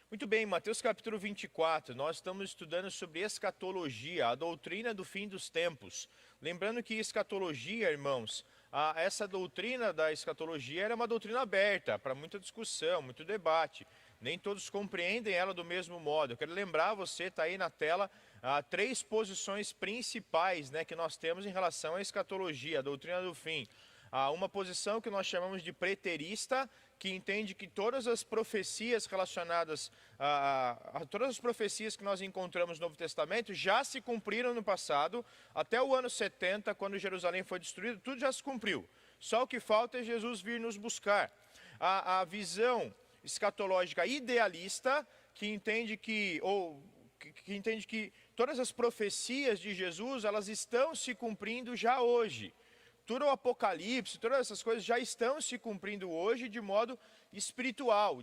Muito bem, Mateus capítulo 24, nós estamos estudando sobre escatologia, a doutrina do fim dos tempos. Lembrando que escatologia, irmãos, essa doutrina da escatologia era uma doutrina aberta para muita discussão, muito debate. Nem todos compreendem ela do mesmo modo. Eu quero lembrar você, está aí na tela, três posições principais, que nós temos em relação à escatologia, a doutrina do fim. Uma posição que nós chamamos de preterista, que entende que todas as profecias relacionadas todas as profecias que nós encontramos no Novo Testamento já se cumpriram no passado, até o ano 70, quando Jerusalém foi destruída, tudo já se cumpriu. Só o que falta é Jesus vir nos buscar. A visão escatológica idealista, que entende que todas as profecias de Jesus, elas estão se cumprindo já hoje. Todo o Apocalipse, todas essas coisas já estão se cumprindo hoje de modo espiritual,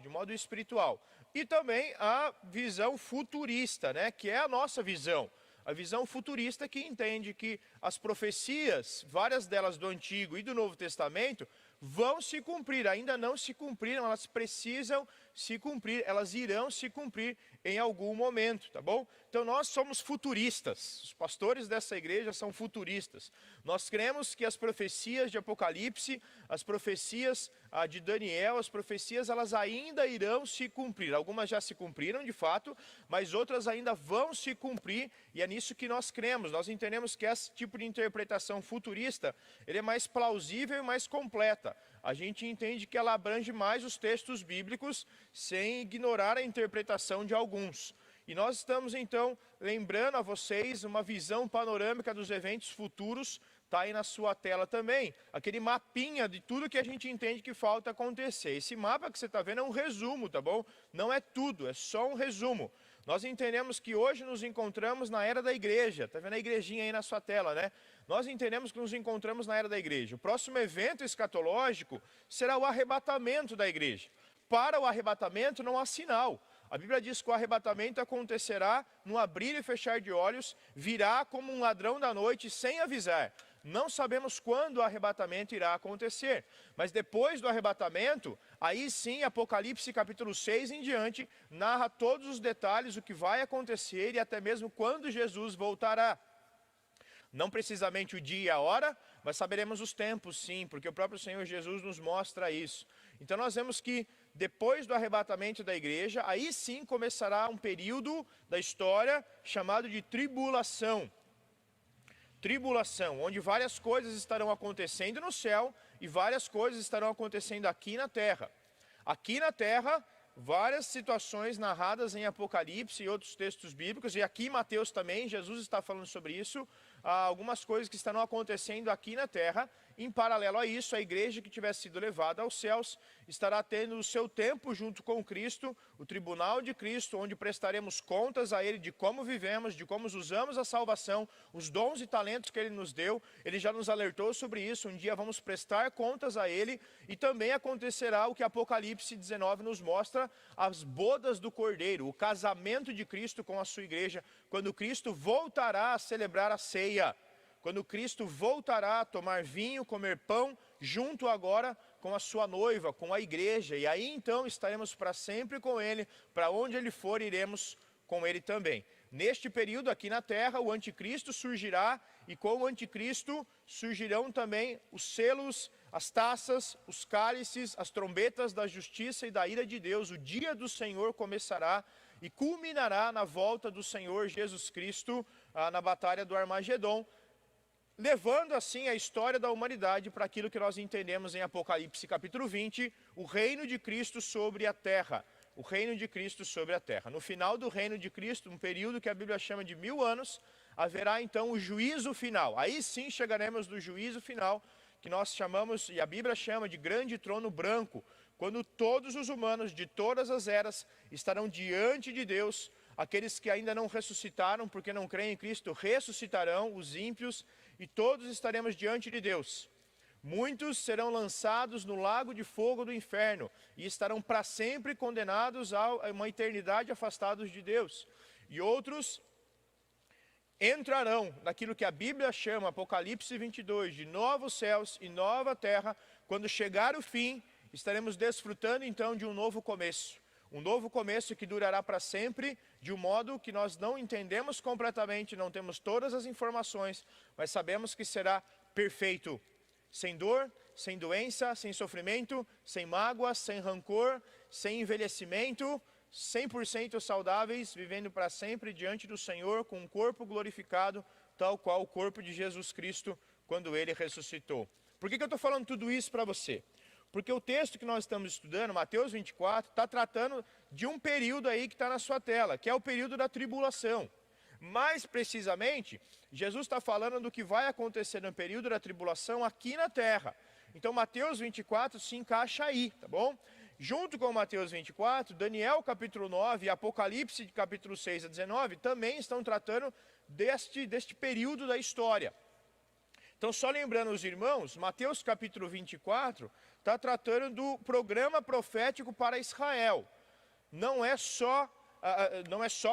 E também a visão futurista, que é a nossa visão. A visão futurista que entende que as profecias, várias delas do Antigo e do Novo Testamento, vão se cumprir, ainda não se cumpriram, elas precisam se cumprir, elas irão se cumprir em algum momento, tá bom? Então nós somos futuristas, os pastores dessa igreja são futuristas. Nós cremos que as profecias de Apocalipse, as profecias de Daniel, as profecias, elas ainda irão se cumprir. Algumas já se cumpriram de fato, mas outras ainda vão se cumprir, e é nisso que nós cremos. Nós entendemos que esse tipo de interpretação futurista, ele é mais plausível e mais completa. A gente entende que ela abrange mais os textos bíblicos, sem ignorar a interpretação de alguns. E nós estamos então lembrando a vocês uma visão panorâmica dos eventos futuros, está aí na sua tela também, aquele mapinha de tudo que a gente entende que falta acontecer. Esse mapa que você está vendo é um resumo, tá bom? Não é tudo, é só um resumo. Nós entendemos que hoje nos encontramos na era da igreja, está vendo a igrejinha aí na sua tela, né? Nós entendemos que nos encontramos na era da igreja. O próximo evento escatológico será o arrebatamento da igreja. Para o arrebatamento não há sinal. A Bíblia diz que o arrebatamento acontecerá no abrir e fechar de olhos, virá como um ladrão da noite sem avisar. Não sabemos quando o arrebatamento irá acontecer, mas depois do arrebatamento, aí sim, Apocalipse capítulo 6 em diante, narra todos os detalhes, o que vai acontecer e até mesmo quando Jesus voltará. Não precisamente o dia e a hora, mas saberemos os tempos sim, porque o próprio Senhor Jesus nos mostra isso. Então nós vemos que depois do arrebatamento da igreja, aí sim começará um período da história chamado de tribulação. Tribulação, onde várias coisas estarão acontecendo no céu e várias coisas estarão acontecendo aqui na terra. Aqui na terra, várias situações narradas em Apocalipse e outros textos bíblicos, e aqui em Mateus também, Jesus está falando sobre isso, algumas coisas que estarão acontecendo aqui na terra. Em paralelo a isso, a igreja que tiver sido levada aos céus estará tendo o seu tempo junto com Cristo, o tribunal de Cristo, onde prestaremos contas a Ele de como vivemos, de como usamos a salvação, os dons e talentos que Ele nos deu. Ele já nos alertou sobre isso, um dia vamos prestar contas a Ele, e também acontecerá o que Apocalipse 19 nos mostra, as bodas do Cordeiro, o casamento de Cristo com a sua igreja, quando Cristo voltará a celebrar a ceia. Quando Cristo voltará a tomar vinho, comer pão, junto agora com a sua noiva, com a igreja. E aí então estaremos para sempre com Ele, para onde Ele for iremos com Ele também. Neste período aqui na terra, o anticristo surgirá, e com o anticristo surgirão também os selos, as taças, os cálices, as trombetas da justiça e da ira de Deus. O dia do Senhor começará e culminará na volta do Senhor Jesus Cristo, na batalha do Armagedon, levando assim a história da humanidade para aquilo que nós entendemos em Apocalipse capítulo 20, o reino de Cristo sobre a terra. O reino de Cristo sobre a terra. No final do reino de Cristo, um período que a Bíblia chama de 1000 anos, haverá então o juízo final. Aí sim chegaremos no juízo final, que nós chamamos, e a Bíblia chama de grande trono branco, quando todos os humanos de todas as eras estarão diante de Deus. Aqueles que ainda não ressuscitaram, porque não creem em Cristo, ressuscitarão, os ímpios, e todos estaremos diante de Deus. Muitos serão lançados no lago de fogo do inferno, e estarão para sempre condenados a uma eternidade afastados de Deus. E outros entrarão naquilo que a Bíblia chama, Apocalipse 22, de novos céus e nova terra. Quando chegar o fim, estaremos desfrutando então de um novo começo. Um novo começo que durará para sempre, de um modo que nós não entendemos completamente, não temos todas as informações, mas sabemos que será perfeito, sem dor, sem doença, sem sofrimento, sem mágoa, sem rancor, sem envelhecimento, 100% saudáveis, vivendo para sempre diante do Senhor, com um corpo glorificado, tal qual o corpo de Jesus Cristo, quando Ele ressuscitou. Por que eu estou falando tudo isso para você? Porque o texto que nós estamos estudando, Mateus 24, está tratando de um período aí que está na sua tela, que é o período da tribulação. Mais precisamente, Jesus está falando do que vai acontecer no período da tribulação aqui na terra. Então, Mateus 24 se encaixa aí, tá bom? Junto com Mateus 24, Daniel capítulo 9 e Apocalipse capítulo 6 a 19 também estão tratando deste período da história. Então, só lembrando os irmãos, Mateus capítulo 24 está tratando do programa profético para Israel. Não é só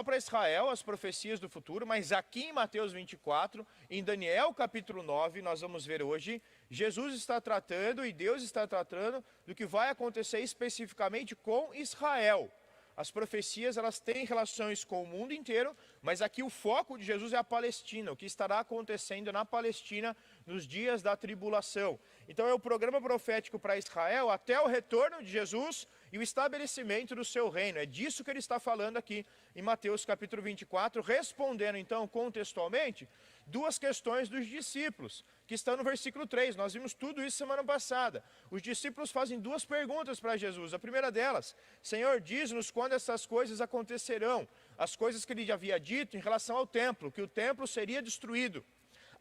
para Israel as profecias do futuro, mas aqui em Mateus 24, em Daniel capítulo 9, nós vamos ver hoje, Jesus está tratando e Deus está tratando do que vai acontecer especificamente com Israel. As profecias, elas têm relações com o mundo inteiro, mas aqui o foco de Jesus é a Palestina, o que estará acontecendo na Palestina nos dias da tribulação. Então é o programa profético para Israel até o retorno de Jesus e o estabelecimento do seu reino. É disso que ele está falando aqui em Mateus capítulo 24, respondendo então contextualmente duas questões dos discípulos, que estão no versículo 3. Nós vimos tudo isso semana passada. Os discípulos fazem duas perguntas para Jesus. A primeira delas: Senhor, diz-nos quando essas coisas acontecerão. As coisas que ele já havia dito em relação ao templo, que o templo seria destruído.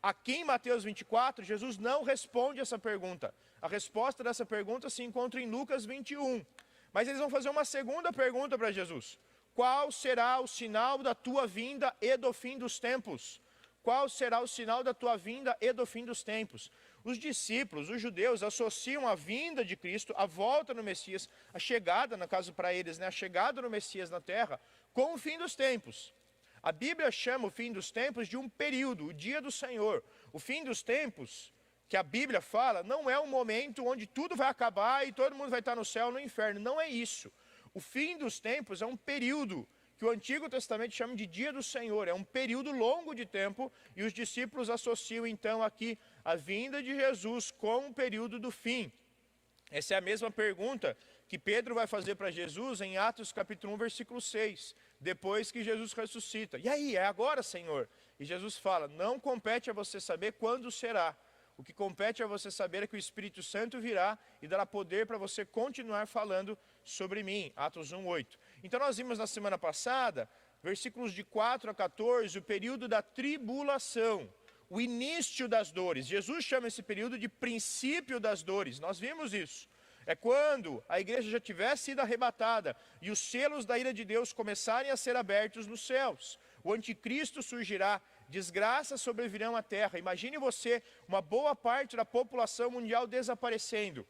Aqui em Mateus 24, Jesus não responde essa pergunta. A resposta dessa pergunta se encontra em Lucas 21. Mas eles vão fazer uma segunda pergunta para Jesus. Qual será o sinal da tua vinda e do fim dos tempos? Qual será o sinal da tua vinda e do fim dos tempos? Os discípulos, os judeus, associam a vinda de Cristo, a volta no Messias, a chegada, no caso para eles, né, a chegada no Messias na terra, com o fim dos tempos. A Bíblia chama o fim dos tempos de um período, o dia do Senhor. O fim dos tempos, que a Bíblia fala, não é um momento onde tudo vai acabar e todo mundo vai estar no céu ou no inferno. Não é isso. O fim dos tempos é um período que o Antigo Testamento chama de dia do Senhor. É um período longo de tempo e os discípulos associam então aqui a vinda de Jesus com o período do fim. Essa é a mesma pergunta que Pedro vai fazer para Jesus em Atos capítulo 1, versículo 6, depois que Jesus ressuscita. E aí, é agora, Senhor? E Jesus fala, não compete a você saber quando será. O que compete a você saber é que o Espírito Santo virá e dará poder para você continuar falando sobre mim. Atos 1, 8. Então nós vimos na semana passada, versículos de 4 a 14, o período da tribulação, o início das dores. Jesus chama esse período de princípio das dores. Nós vimos isso. É quando a igreja já tiver sido arrebatada e os selos da ira de Deus começarem a ser abertos nos céus. O anticristo surgirá, desgraças sobrevirão à terra. Imagine você, uma boa parte da população mundial desaparecendo,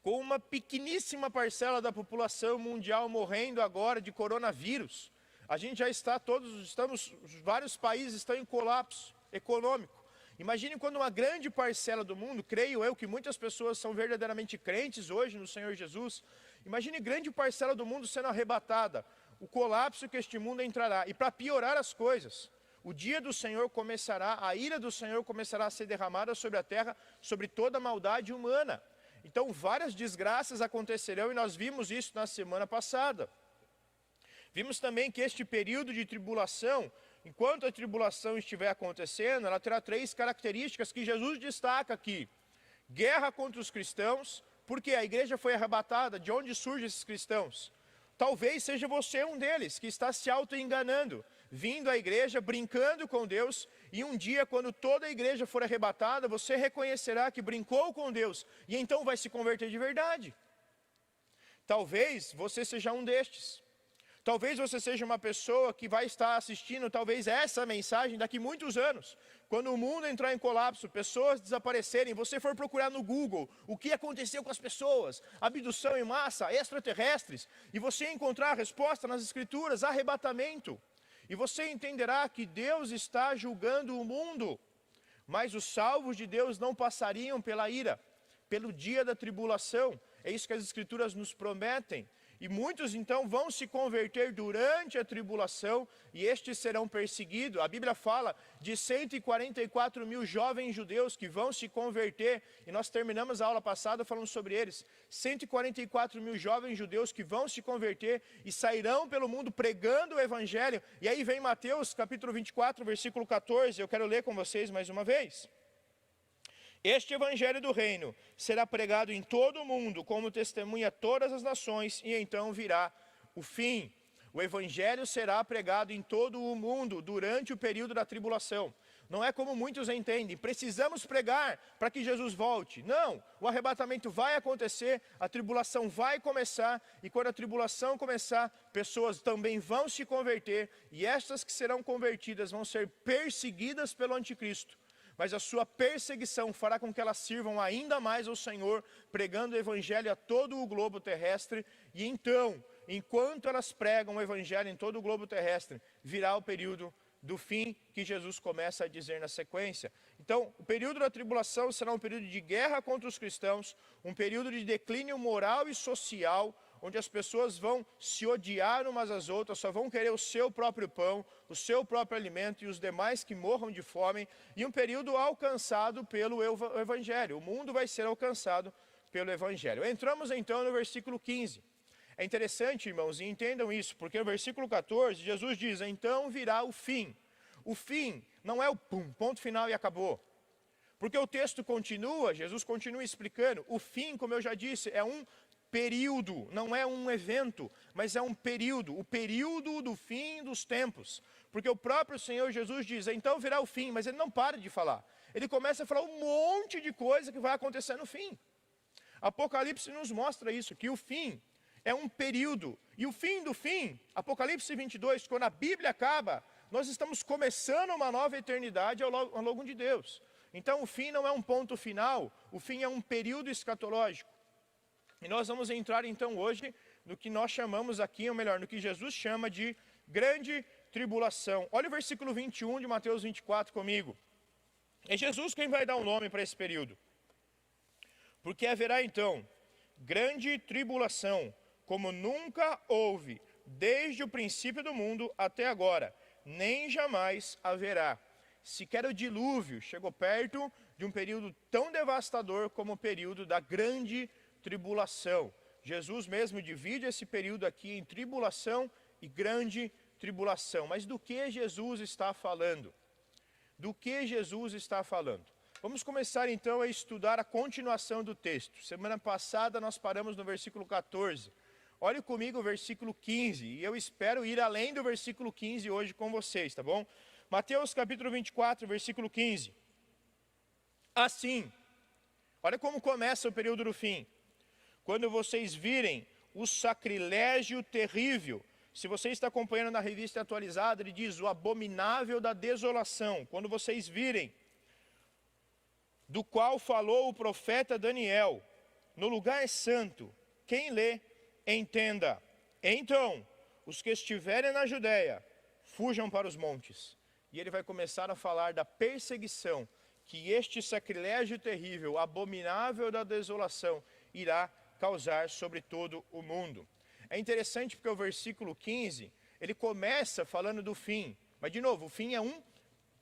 com uma pequeníssima parcela da população mundial morrendo agora de coronavírus. A gente já está, vários países estão em colapso econômico. Imagine quando uma grande parcela do mundo, creio eu que muitas pessoas são verdadeiramente crentes hoje no Senhor Jesus, imagine grande parcela do mundo sendo arrebatada, o colapso que este mundo entrará. E para piorar as coisas, o dia do Senhor começará, a ira do Senhor começará a ser derramada sobre a terra, sobre toda a maldade humana. Então várias desgraças acontecerão e nós vimos isso na semana passada. Vimos também que este período de tribulação, enquanto a tribulação estiver acontecendo, ela terá três características que Jesus destaca aqui. Guerra contra os cristãos, porque a igreja foi arrebatada. De onde surgem esses cristãos? Talvez seja você um deles, que está se auto-enganando, vindo à igreja, brincando com Deus, e um dia, quando toda a igreja for arrebatada, você reconhecerá que brincou com Deus, e então vai se converter de verdade. Talvez você seja um destes. Talvez você seja uma pessoa que vai estar assistindo talvez essa mensagem daqui a muitos anos. Quando o mundo entrar em colapso, pessoas desaparecerem, você for procurar no Google o que aconteceu com as pessoas, abdução em massa, extraterrestres, e você encontrar a resposta nas escrituras, arrebatamento. E você entenderá que Deus está julgando o mundo, mas os salvos de Deus não passariam pela ira, pelo dia da tribulação. É isso que as escrituras nos prometem. E muitos então vão se converter durante a tribulação e estes serão perseguidos. A Bíblia fala de 144 mil jovens judeus que vão se converter. E nós terminamos a aula passada falando sobre eles. 144 mil jovens judeus que vão se converter e sairão pelo mundo pregando o Evangelho. E aí vem Mateus capítulo 24, versículo 14. Eu quero ler com vocês mais uma vez. Este Evangelho do Reino será pregado em todo o mundo como testemunha a todas as nações e então virá o fim. O Evangelho será pregado em todo o mundo durante o período da tribulação. Não é como muitos entendem, precisamos pregar para que Jesus volte. Não, o arrebatamento vai acontecer, a tribulação vai começar e quando a tribulação começar, pessoas também vão se converter e estas que serão convertidas vão ser perseguidas pelo anticristo. Mas a sua perseguição fará com que elas sirvam ainda mais ao Senhor, pregando o Evangelho a todo o globo terrestre. E então, enquanto elas pregam o Evangelho em todo o globo terrestre, virá o período do fim que Jesus começa a dizer na sequência. Então, o período da tribulação será um período de guerra contra os cristãos, um período de declínio moral e social, onde as pessoas vão se odiar umas às outras, só vão querer o seu próprio pão, o seu próprio alimento e os demais que morram de fome, e um período alcançado pelo Evangelho. O mundo vai ser alcançado pelo Evangelho. Entramos então no versículo 15. É interessante, irmãos, e entendam isso, porque no versículo 14, Jesus diz, então virá o fim. O fim não é o ponto final e acabou. Porque o texto continua, Jesus continua explicando, o fim, como eu já disse, é um período, não é um evento, mas é um período, o período do fim dos tempos. Porque o próprio Senhor Jesus diz, então virá o fim, mas ele não para de falar. Ele começa a falar um monte de coisa que vai acontecer no fim. Apocalipse nos mostra isso, que o fim é um período. E o fim do fim, Apocalipse 22, quando a Bíblia acaba, nós estamos começando uma nova eternidade ao longo de Deus. Então o fim não é um ponto final, o fim é um período escatológico. E nós vamos entrar então hoje no que nós chamamos aqui, ou melhor, no que Jesus chama de grande tribulação. Olha o versículo 21 de Mateus 24 comigo. É Jesus quem vai dar um nome para esse período. Porque haverá então grande tribulação, como nunca houve, desde o princípio do mundo até agora, nem jamais haverá. Sequer o dilúvio chegou perto de um período tão devastador como o período da grande tribulação. Jesus mesmo divide esse período aqui em tribulação e grande tribulação. Mas do que Jesus está falando? Do que Jesus está falando? Vamos começar então a estudar a continuação do texto. Semana passada nós paramos no versículo 14. Olhe comigo o versículo 15, e eu espero ir além do versículo 15 hoje com vocês, tá bom? Mateus capítulo 24, versículo 15. Assim, olha como começa o período do fim. Quando vocês virem o sacrilégio terrível, se você está acompanhando na revista atualizada, ele diz o abominável da desolação. Quando vocês virem, do qual falou o profeta Daniel, no lugar santo, quem lê, entenda. Então, os que estiverem na Judéia, fujam para os montes. E ele vai começar a falar da perseguição que este sacrilégio terrível, abominável da desolação, irá causar sobre todo o mundo. É interessante porque o versículo 15, ele começa falando do fim. Mas de novo, o fim é um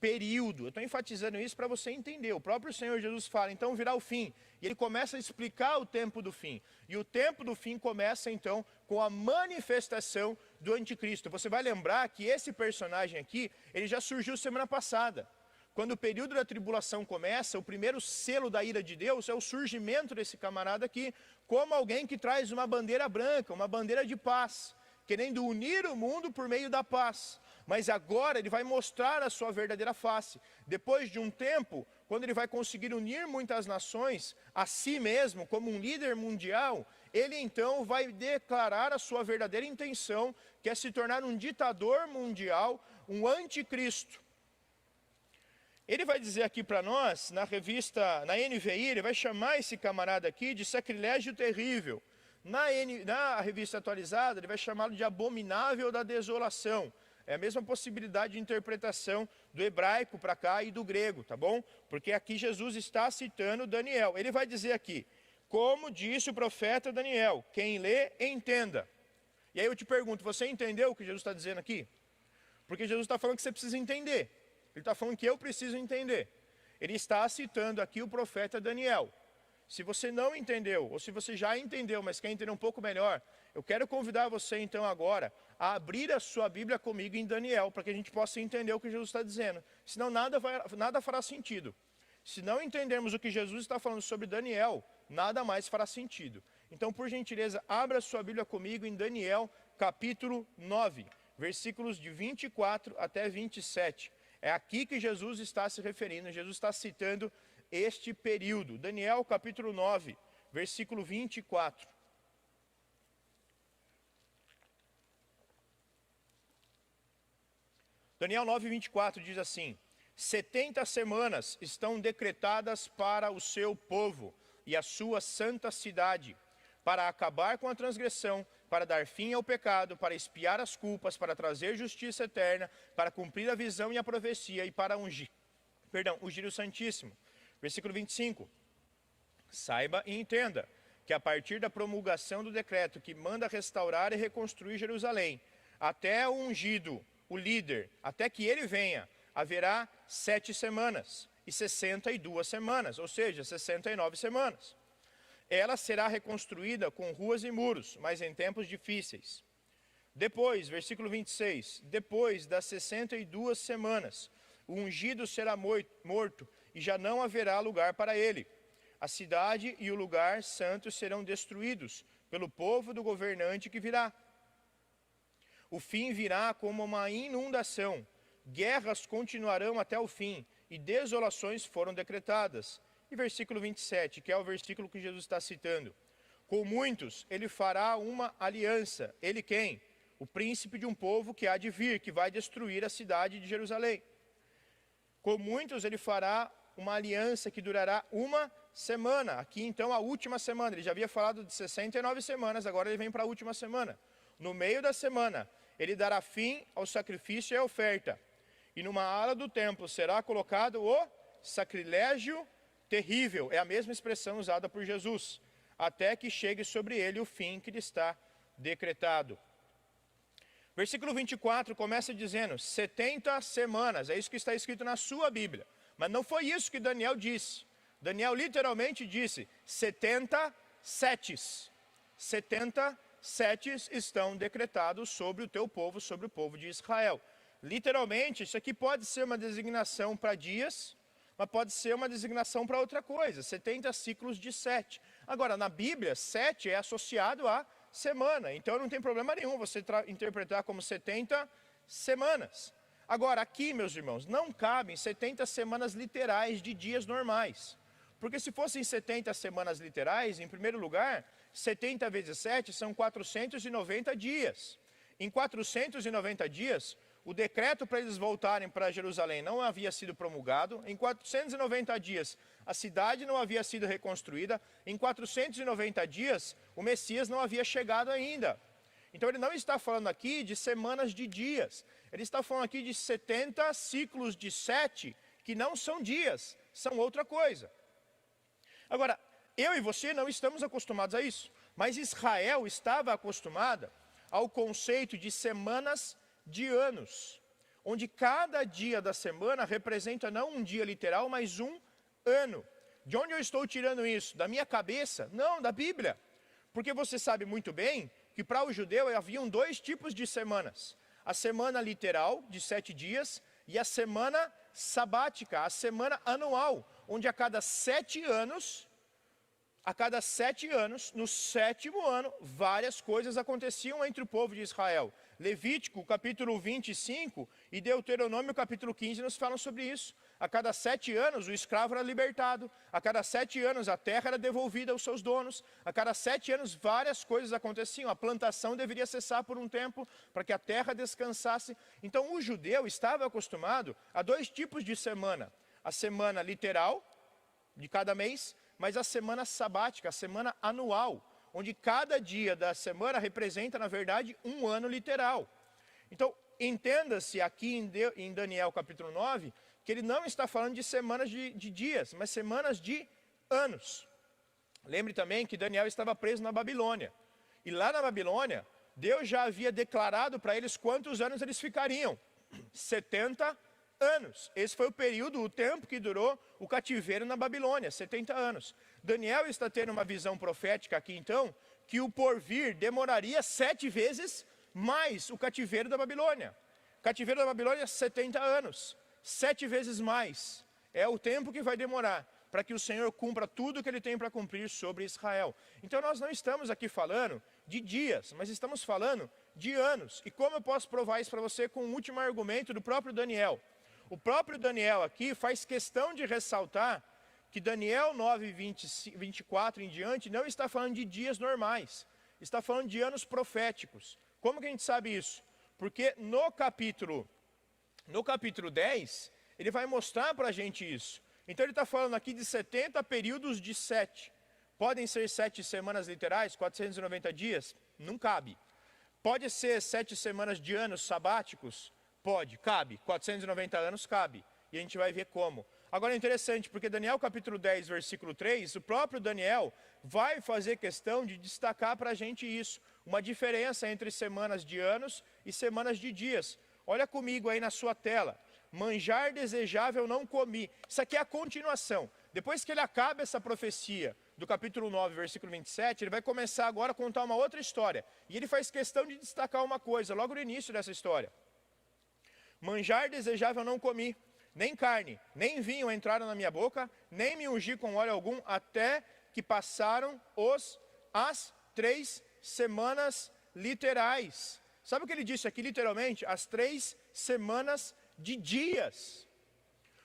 período. Eu estou enfatizando isso para você entender. O próprio Senhor Jesus fala, então virá o fim. E ele começa a explicar o tempo do fim. E o tempo do fim começa então com a manifestação do anticristo. Você vai lembrar que esse personagem aqui, ele já surgiu semana passada. Quando o período da tribulação começa, o primeiro selo da ira de Deus é o surgimento desse camarada aqui, como alguém que traz uma bandeira branca, uma bandeira de paz, querendo unir o mundo por meio da paz. Mas agora ele vai mostrar a sua verdadeira face. Depois de um tempo, quando ele vai conseguir unir muitas nações a si mesmo, como um líder mundial, ele então vai declarar a sua verdadeira intenção, que é se tornar um ditador mundial, um anticristo. Ele vai dizer aqui para nós, na NVI, ele vai chamar esse camarada aqui de sacrilégio terrível. Na revista atualizada, ele vai chamá-lo de abominável da desolação. É a mesma possibilidade de interpretação do hebraico para cá e do grego, tá bom? Porque aqui Jesus está citando Daniel. Ele vai dizer aqui, como disse o profeta Daniel, quem lê, entenda. E aí eu te pergunto, você entendeu o que Jesus está dizendo aqui? Porque Jesus está falando que você precisa entender. Ele está falando que eu preciso entender. Ele está citando aqui o profeta Daniel. Se você não entendeu, ou se você já entendeu, mas quer entender um pouco melhor, eu quero convidar você então agora a abrir a sua Bíblia comigo em Daniel, para que a gente possa entender o que Jesus está dizendo. Senão nada fará sentido. Se não entendermos o que Jesus está falando sobre Daniel, nada mais fará sentido. Então, por gentileza, abra a sua Bíblia comigo em Daniel, capítulo 9, versículos de 24 até 27. É aqui que Jesus está se referindo, Jesus está citando este período. Daniel, capítulo 9, versículo 24. Daniel 9, 24 diz assim: 70 semanas estão decretadas para o seu povo e a sua santa cidade, para acabar com a transgressão, para dar fim ao pecado, para expiar as culpas, para trazer justiça eterna, para cumprir a visão e a profecia e para ungir o Santíssimo. Versículo 25. Saiba e entenda que a partir da promulgação do decreto que manda restaurar e reconstruir Jerusalém, até o ungido, o líder, até que ele venha, haverá 7 semanas e 62 semanas, ou seja, 69 semanas. Ela será reconstruída com ruas e muros, mas em tempos difíceis. Depois, versículo 26, depois das 62 semanas, o ungido será morto e já não haverá lugar para ele. A cidade e o lugar santo serão destruídos pelo povo do governante que virá. O fim virá como uma inundação. Guerras continuarão até o fim e desolações foram decretadas. E versículo 27, que é o versículo que Jesus está citando. Com muitos ele fará uma aliança. Ele quem? O príncipe de um povo que há de vir, que vai destruir a cidade de Jerusalém. Com muitos ele fará uma aliança que durará uma semana. Aqui então a última semana. Ele já havia falado de 69 semanas, agora ele vem para a última semana. No meio da semana, ele dará fim ao sacrifício e à oferta. E numa ala do templo será colocado o sacrilégio terrível. É a mesma expressão usada por Jesus. Até que chegue sobre ele o fim que lhe está decretado. Versículo 24 começa dizendo 70 semanas. É isso que está escrito na sua Bíblia. Mas não foi isso que Daniel disse. Daniel literalmente disse 70 setes. 70 setes estão decretados sobre o teu povo, sobre o povo de Israel. Literalmente, isso aqui pode ser uma designação para dias, mas pode ser uma designação para outra coisa. 70 ciclos de 7. Agora, na Bíblia, 7 é associado a semana. Então, não tem problema nenhum você interpretar como 70 semanas. Agora, aqui, meus irmãos, não cabem 70 semanas literais de dias normais. Porque se fossem 70 semanas literais, em primeiro lugar, 70 vezes 7 são 490 dias. Em 490 dias, o decreto para eles voltarem para Jerusalém não havia sido promulgado. Em 490 dias, a cidade não havia sido reconstruída. Em 490 dias, o Messias não havia chegado ainda. Então ele não está falando aqui de semanas de dias. Ele está falando aqui de 70 ciclos de 7, que não são dias, são outra coisa. Agora, eu e você não estamos acostumados a isso. Mas Israel estava acostumada ao conceito de semanas de anos, onde cada dia da semana representa não um dia literal, mas um ano. De onde eu estou tirando isso? Da minha cabeça? Não, da Bíblia. Porque você sabe muito bem que para o judeu haviam 2 tipos de semanas. A semana literal, de 7 dias, e a semana sabática, a semana anual, onde a cada 7 anos, no 7º ano, várias coisas aconteciam entre o povo de Israel. Levítico, capítulo 25 e Deuteronômio, capítulo 15, nos falam sobre isso. A cada 7 anos, o escravo era libertado. A cada 7 anos, a terra era devolvida aos seus donos. A cada 7 anos, várias coisas aconteciam. A plantação deveria cessar por um tempo, para que a terra descansasse. Então, o judeu estava acostumado a 2 tipos de semana. A semana literal, de cada mês, mas a semana sabática, a semana anual, onde cada dia da semana representa, na verdade, um ano literal. Então, entenda-se aqui em Daniel capítulo 9, que ele não está falando de semanas de dias, mas semanas de anos. Lembre também que Daniel estava preso na Babilônia. E lá na Babilônia, Deus já havia declarado para eles quantos anos eles ficariam. 70 anos. Esse foi o período, o tempo que durou o cativeiro na Babilônia, 70 anos. Daniel está tendo uma visão profética aqui então, que o porvir demoraria 7 vezes mais o cativeiro da Babilônia. O cativeiro da Babilônia 70 anos, 7 vezes mais. É o tempo que vai demorar para que o Senhor cumpra tudo que Ele tem para cumprir sobre Israel. Então nós não estamos aqui falando de dias, mas estamos falando de anos. E como eu posso provar isso para você com o último argumento do próprio Daniel? O próprio Daniel aqui faz questão de ressaltar que Daniel 9, 24 em diante não está falando de dias normais, está falando de anos proféticos. Como que a gente sabe isso? Porque no capítulo 10, ele vai mostrar para a gente isso. Então ele está falando aqui de 70 períodos de 7. Podem ser 7 semanas literais, 490 dias? Não cabe. Pode ser 7 semanas de anos sabáticos? Pode, cabe. 490 anos cabe. E a gente vai ver como. Agora é interessante, porque Daniel capítulo 10, versículo 3, o próprio Daniel vai fazer questão de destacar para a gente isso. Uma diferença entre semanas de anos e semanas de dias. Olha comigo aí na sua tela. Manjar desejável não comi. Isso aqui é a continuação. Depois que ele acaba essa profecia do capítulo 9, versículo 27, ele vai começar agora a contar uma outra história. E ele faz questão de destacar uma coisa, logo no início dessa história. Manjar desejável não comi, nem carne, nem vinho entraram na minha boca, nem me ungi com óleo algum, até que passaram as 3 semanas literais. Sabe o que ele disse aqui literalmente? As 3 semanas de dias.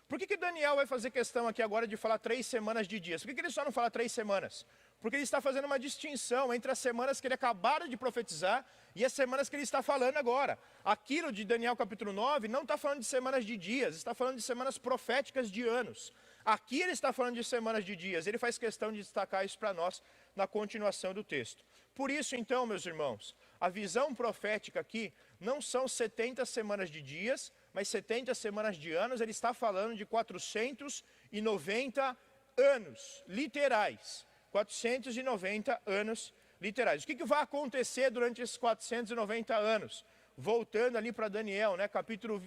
Por que Daniel vai fazer questão aqui agora de falar 3 semanas de dias? Por que ele só não fala 3 semanas? Porque ele está fazendo uma distinção entre as semanas que ele acabaram de profetizar e as semanas que ele está falando agora. Aquilo de Daniel capítulo 9 não está falando de semanas de dias, está falando de semanas proféticas de anos. Aqui ele está falando de semanas de dias, ele faz questão de destacar isso para nós na continuação do texto. Por isso então, meus irmãos, a visão profética aqui não são 70 semanas de dias, mas 70 semanas de anos. Ele está falando de 490 anos literais. 490 anos literais. O que vai acontecer durante esses 490 anos? Voltando ali para Daniel, né, capítulo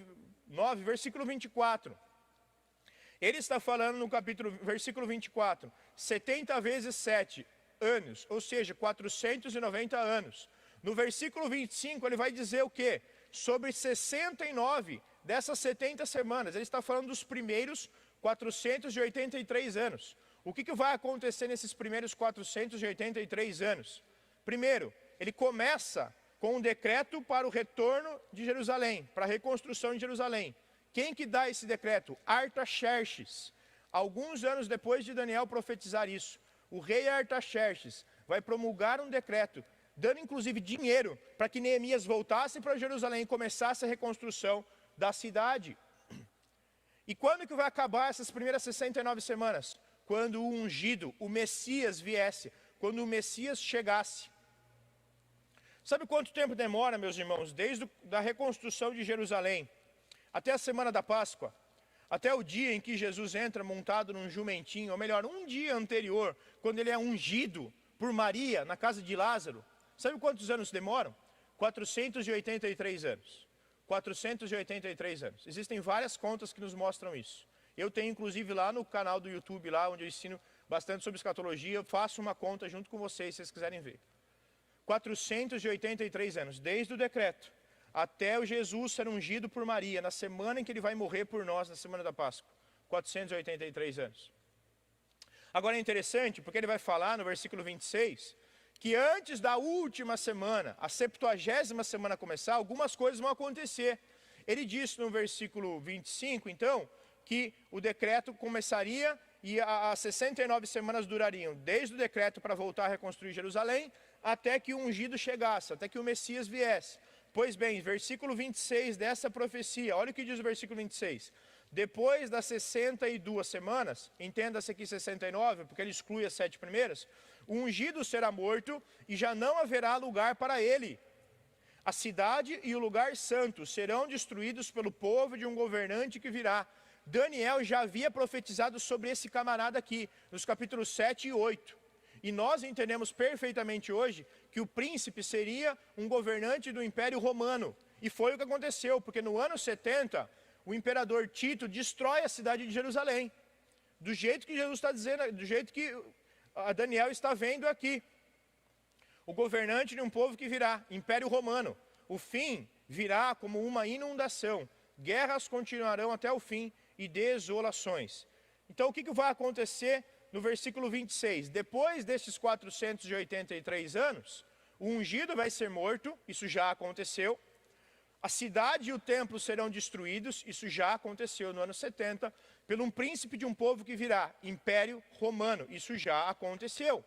9, versículo 24. Ele está falando no versículo 24, 70 vezes 7 anos, ou seja, 490 anos. No versículo 25 ele vai dizer o quê? Sobre 69 dessas 70 semanas. Ele está falando dos primeiros 483 anos. O que vai acontecer nesses primeiros 483 anos? Primeiro, ele começa com um decreto para o retorno de Jerusalém, para a reconstrução de Jerusalém. Quem que dá esse decreto? Artaxerxes. Alguns anos depois de Daniel profetizar isso, o rei Artaxerxes vai promulgar um decreto, dando inclusive dinheiro para que Neemias voltasse para Jerusalém e começasse a reconstrução da cidade. E quando que vai acabar essas primeiras 69 semanas? Quando o ungido, o Messias viesse, quando o Messias chegasse. Sabe quanto tempo demora, meus irmãos, desde a reconstrução de Jerusalém até a semana da Páscoa, até o dia em que Jesus entra montado num jumentinho, ou melhor, um dia anterior, quando ele é ungido por Maria na casa de Lázaro? Sabe quantos anos demoram? 483 anos. 483 anos. Existem várias contas que nos mostram isso. Eu tenho inclusive lá no canal do YouTube, lá onde eu ensino bastante sobre escatologia, eu faço uma conta junto com vocês, se vocês quiserem ver. 483 anos, desde o decreto até o Jesus ser ungido por Maria, na semana em que ele vai morrer por nós, na semana da Páscoa. 483 anos. Agora é interessante, porque ele vai falar no versículo 26, que antes da última semana, a 70ª semana começar, algumas coisas vão acontecer. Ele disse no versículo 25, então, que o decreto começaria e as 69 semanas durariam, desde o decreto para voltar a reconstruir Jerusalém, até que o ungido chegasse, até que o Messias viesse. Pois bem, versículo 26 dessa profecia, olha o que diz o versículo 26. Depois das 62 semanas, entenda-se aqui 69, porque ele exclui as 7 primeiras, o ungido será morto e já não haverá lugar para ele. A cidade e o lugar santo serão destruídos pelo povo de um governante que virá. Daniel já havia profetizado sobre esse camarada aqui, nos capítulos 7 e 8. E nós entendemos perfeitamente hoje que o príncipe seria um governante do Império Romano. E foi o que aconteceu, porque no ano 70, o imperador Tito destrói a cidade de Jerusalém. Do jeito que Jesus está dizendo, do jeito que Daniel está vendo aqui. O governante de um povo que virá, Império Romano. O fim virá como uma inundação. Guerras continuarão até o fim e desolações. Então o que vai acontecer no versículo 26? Depois desses 483 anos, o ungido vai ser morto, isso já aconteceu. A cidade e o templo serão destruídos, isso já aconteceu no ano 70, por um príncipe de um povo que virá, Império Romano, isso já aconteceu.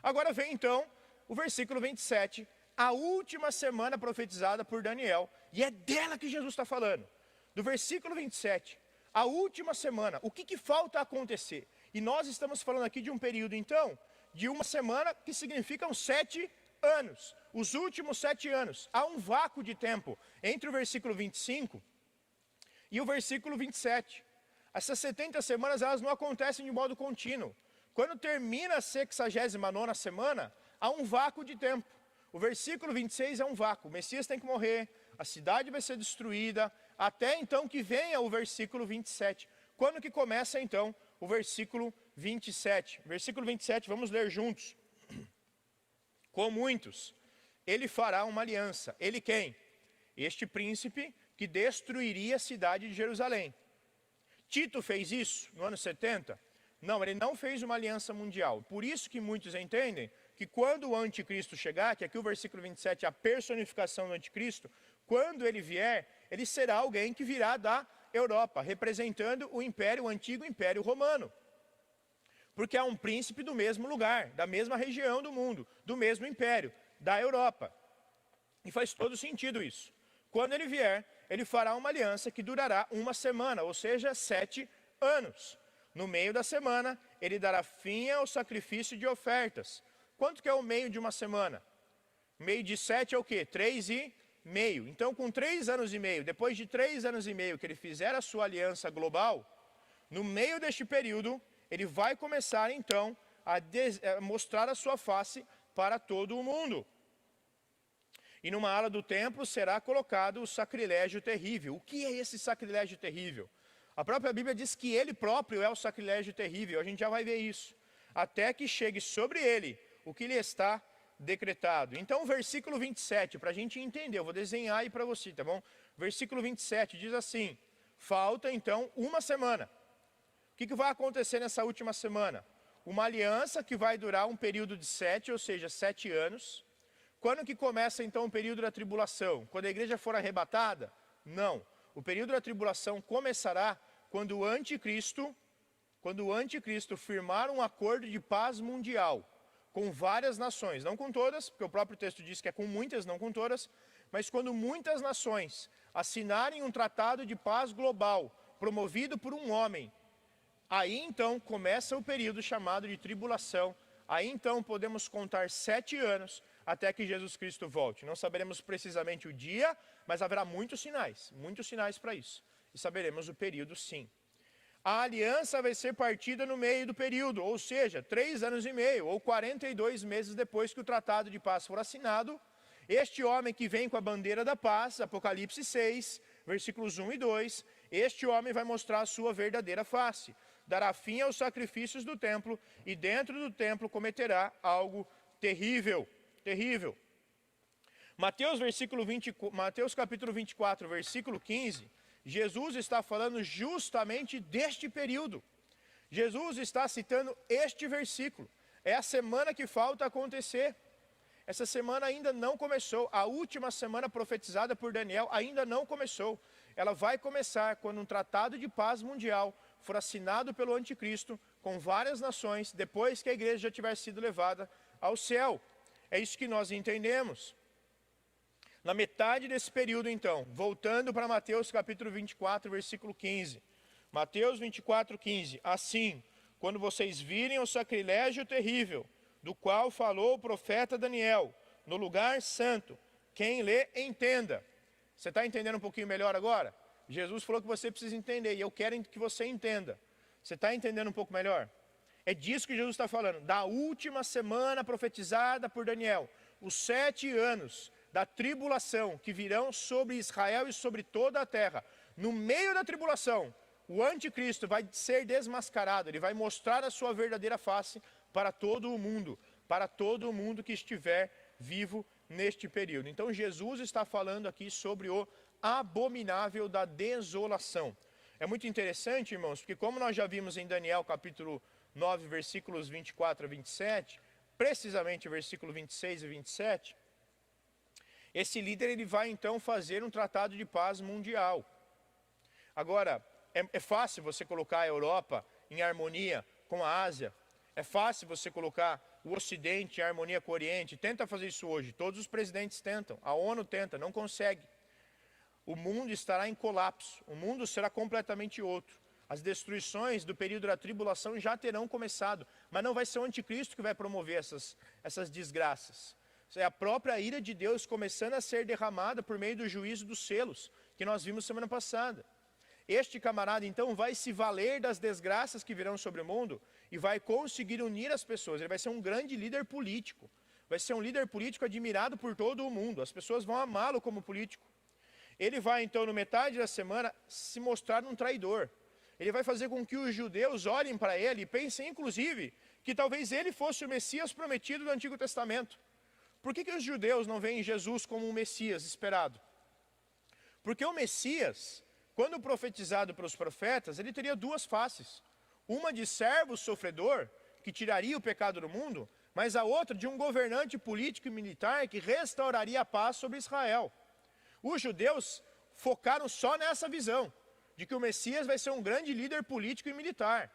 Agora vem então o versículo 27, a última semana profetizada por Daniel, e é dela que Jesus está falando. Do versículo 27, a última semana, o que falta acontecer? E nós estamos falando aqui de um período, então, de uma semana que significam 7 anos. Os últimos 7 anos. Há um vácuo de tempo entre o versículo 25 e o versículo 27. Essas 70 semanas, elas não acontecem de modo contínuo. Quando termina a 69ª semana, há um vácuo de tempo. O versículo 26 é um vácuo. O Messias tem que morrer, a cidade vai ser destruída, até então que venha o versículo 27. Quando que começa então o versículo 27? Versículo 27, vamos ler juntos. Com muitos, ele fará uma aliança. Ele quem? Este príncipe que destruiria a cidade de Jerusalém. Tito fez isso no ano 70? Não, ele não fez uma aliança mundial. Por isso que muitos entendem que quando o anticristo chegar, que aqui o versículo 27 é a personificação do anticristo, quando ele vier, ele será alguém que virá da Europa, representando o império, o antigo império romano. Porque é um príncipe do mesmo lugar, da mesma região do mundo, do mesmo império, da Europa. E faz todo sentido isso. Quando ele vier, ele fará uma aliança que durará uma semana, ou seja, 7 anos. No meio da semana, ele dará fim ao sacrifício de ofertas. Quanto que é o meio de uma semana? Meio de 7 é o quê? 3,5. Então, com 3 anos e meio, depois de 3 anos e meio que ele fizer a sua aliança global, no meio deste período, ele vai começar então a mostrar a sua face para todo o mundo. E numa ala do templo será colocado o sacrilégio terrível. O que é esse sacrilégio terrível? A própria Bíblia diz que ele próprio é o sacrilégio terrível. A gente já vai ver isso. Até que chegue sobre ele o que lhe está decretado. Então o versículo 27, para a gente entender, eu vou desenhar aí para você, tá bom? Versículo 27 diz assim, falta então uma semana. O que vai acontecer nessa última semana? Uma aliança que vai durar um período de 7, ou seja, 7 anos. Quando que começa então o período da tribulação? Quando a igreja for arrebatada? Não. O período da tribulação começará quando o anticristo firmar um acordo de paz mundial com várias nações, não com todas, porque o próprio texto diz que é com muitas, não com todas, mas quando muitas nações assinarem um tratado de paz global, promovido por um homem, aí então começa o período chamado de tribulação, aí então podemos contar 7 anos até que Jesus Cristo volte. Não saberemos precisamente o dia, mas haverá muitos sinais para isso, e saberemos o período sim. A aliança vai ser partida no meio do período, ou seja, 3 anos e meio, ou 42 meses depois que o tratado de paz for assinado. Este homem que vem com a bandeira da paz, Apocalipse 6, versículos 1 e 2, este homem vai mostrar a sua verdadeira face. Dará fim aos sacrifícios do templo, e dentro do templo cometerá algo terrível. Terrível. Mateus capítulo 24, versículo 15, Jesus está falando justamente deste período. Jesus está citando este versículo. É a semana que falta acontecer. Essa semana ainda não começou. A última semana profetizada por Daniel ainda não começou. Ela vai começar quando um tratado de paz mundial for assinado pelo anticristo com várias nações, depois que a igreja já tiver sido levada ao céu. É isso que nós entendemos. Na metade desse período, então, voltando para Mateus capítulo 24, versículo 15. Mateus 24, 15. Assim, quando vocês virem o sacrilégio terrível, do qual falou o profeta Daniel, no lugar santo, quem lê, entenda. Você está entendendo um pouquinho melhor agora? Jesus falou que você precisa entender, e eu quero que você entenda. Você está entendendo um pouco melhor? É disso que Jesus está falando, da última semana profetizada por Daniel. Os 7 anos da tribulação que virão sobre Israel e sobre toda a terra. No meio da tribulação, o anticristo vai ser desmascarado, ele vai mostrar a sua verdadeira face para todo o mundo que estiver vivo neste período. Então Jesus está falando aqui sobre o abominável da desolação. É muito interessante, irmãos, porque como nós já vimos em Daniel capítulo 9, versículos 24 a 27, precisamente versículo 26 e 27, esse líder ele vai então fazer um tratado de paz mundial. Agora, é fácil você colocar a Europa em harmonia com a Ásia, é fácil você colocar o Ocidente em harmonia com o Oriente. Tenta fazer isso hoje, todos os presidentes tentam, a ONU tenta, não consegue. O mundo estará em colapso, o mundo será completamente outro. As destruições do período da tribulação já terão começado, mas não vai ser o anticristo que vai promover essas desgraças. É a própria ira de Deus começando a ser derramada por meio do juízo dos selos, que nós vimos semana passada. Este camarada então vai se valer das desgraças que virão sobre o mundo e vai conseguir unir as pessoas. Ele vai ser um grande líder político, vai ser um líder político admirado por todo o mundo, as pessoas vão amá-lo como político. Ele vai então, no metade da semana, se mostrar um traidor. Ele vai fazer com que os judeus olhem para ele e pensem, inclusive, que talvez ele fosse o Messias prometido do Antigo Testamento. Por que os judeus não veem Jesus como um Messias esperado? Porque o Messias, quando profetizado pelos profetas, ele teria 2 faces. Uma de servo sofredor, que tiraria o pecado do mundo, mas a outra de um governante político e militar que restauraria a paz sobre Israel. Os judeus focaram só nessa visão, de que o Messias vai ser um grande líder político e militar.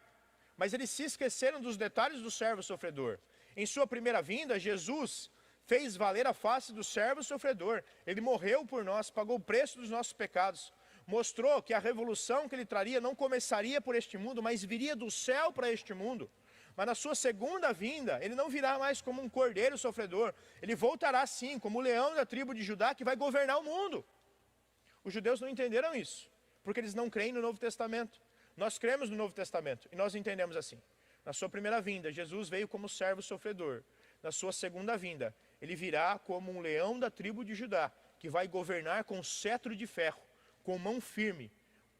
Mas eles se esqueceram dos detalhes do servo sofredor. Em sua primeira vinda, Jesus fez valer a face do servo sofredor. Ele morreu por nós, pagou o preço dos nossos pecados. Mostrou que a revolução que ele traria não começaria por este mundo, mas viria do céu para este mundo. Mas na sua segunda vinda, ele não virá mais como um cordeiro sofredor. Ele voltará sim, como o leão da tribo de Judá, que vai governar o mundo. Os judeus não entenderam isso, porque eles não creem no Novo Testamento. Nós cremos no Novo Testamento, e nós entendemos assim. Na sua primeira vinda, Jesus veio como servo sofredor. Na sua segunda vinda, ele virá como um leão da tribo de Judá, que vai governar com cetro de ferro, com mão firme,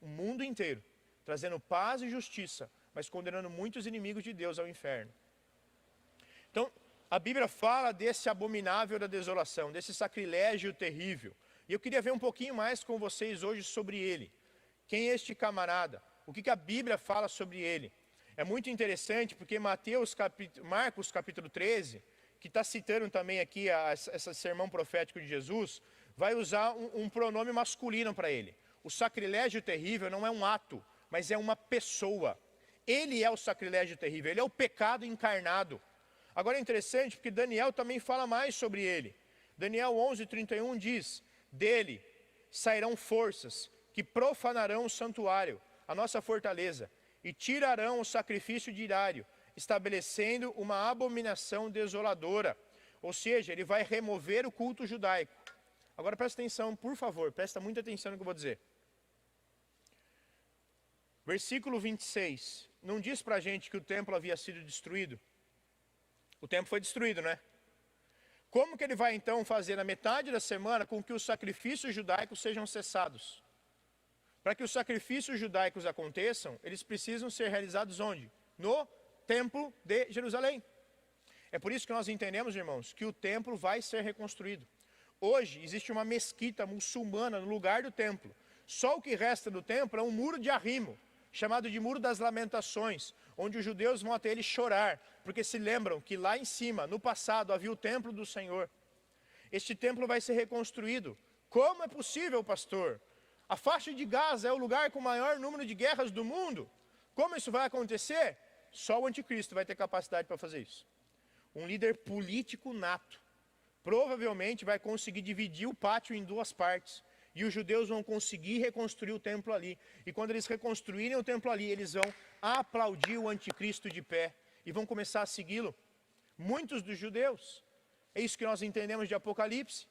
o mundo inteiro, trazendo paz e justiça, mas condenando muitos inimigos de Deus ao inferno. Então, a Bíblia fala desse abominável da desolação, desse sacrilégio terrível. E eu queria ver um pouquinho mais com vocês hoje sobre ele. Quem é este camarada? O que a Bíblia fala sobre ele? É muito interessante porque Marcos capítulo 13, que está citando também aqui esse sermão profético de Jesus, vai usar um pronome masculino para ele. O sacrilégio terrível não é um ato, mas é uma pessoa. Ele é o sacrilégio terrível, ele é o pecado encarnado. Agora é interessante porque Daniel também fala mais sobre ele. Daniel 11:31 diz, dele sairão forças que profanarão o santuário, a nossa fortaleza, e tirarão o sacrifício diário, estabelecendo uma abominação desoladora. Ou seja, ele vai remover o culto judaico. Agora presta atenção, por favor, presta muita atenção no que eu vou dizer. Versículo 26, não diz para a gente que o templo havia sido destruído? O templo foi destruído, né? Como que ele vai então fazer na metade da semana com que os sacrifícios judaicos sejam cessados? Para que os sacrifícios judaicos aconteçam, eles precisam ser realizados onde? No templo de Jerusalém. É por isso que nós entendemos, irmãos, que o templo vai ser reconstruído. Hoje existe uma mesquita muçulmana no lugar do templo. Só o que resta do templo é um muro de arrimo, chamado de Muro das Lamentações, onde os judeus vão até ele chorar, porque se lembram que lá em cima, no passado, havia o templo do Senhor. Este templo vai ser reconstruído. Como é possível, pastor? A faixa de Gaza é o lugar com o maior número de guerras do mundo. Como isso vai acontecer? Só o anticristo vai ter capacidade para fazer isso. Um líder político nato. Provavelmente vai conseguir dividir o pátio em 2 partes. E os judeus vão conseguir reconstruir o templo ali. E quando eles reconstruírem o templo ali, eles vão aplaudir o anticristo de pé. E vão começar a segui-lo. Muitos dos judeus. É isso que nós entendemos de Apocalipse.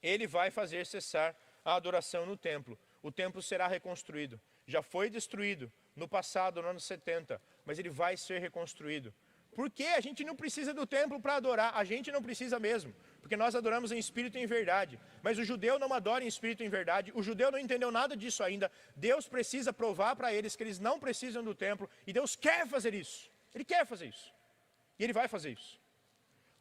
Ele vai fazer cessar a adoração no templo. O templo será reconstruído. Já foi destruído no passado, no ano 70, mas ele vai ser reconstruído. Porque a gente não precisa do templo para adorar, a gente não precisa mesmo, porque nós adoramos em espírito e em verdade. Mas o judeu não adora em espírito e em verdade, o judeu não entendeu nada disso ainda. Deus precisa provar para eles que eles não precisam do templo, e Deus quer fazer isso, Ele quer fazer isso, e Ele vai fazer isso.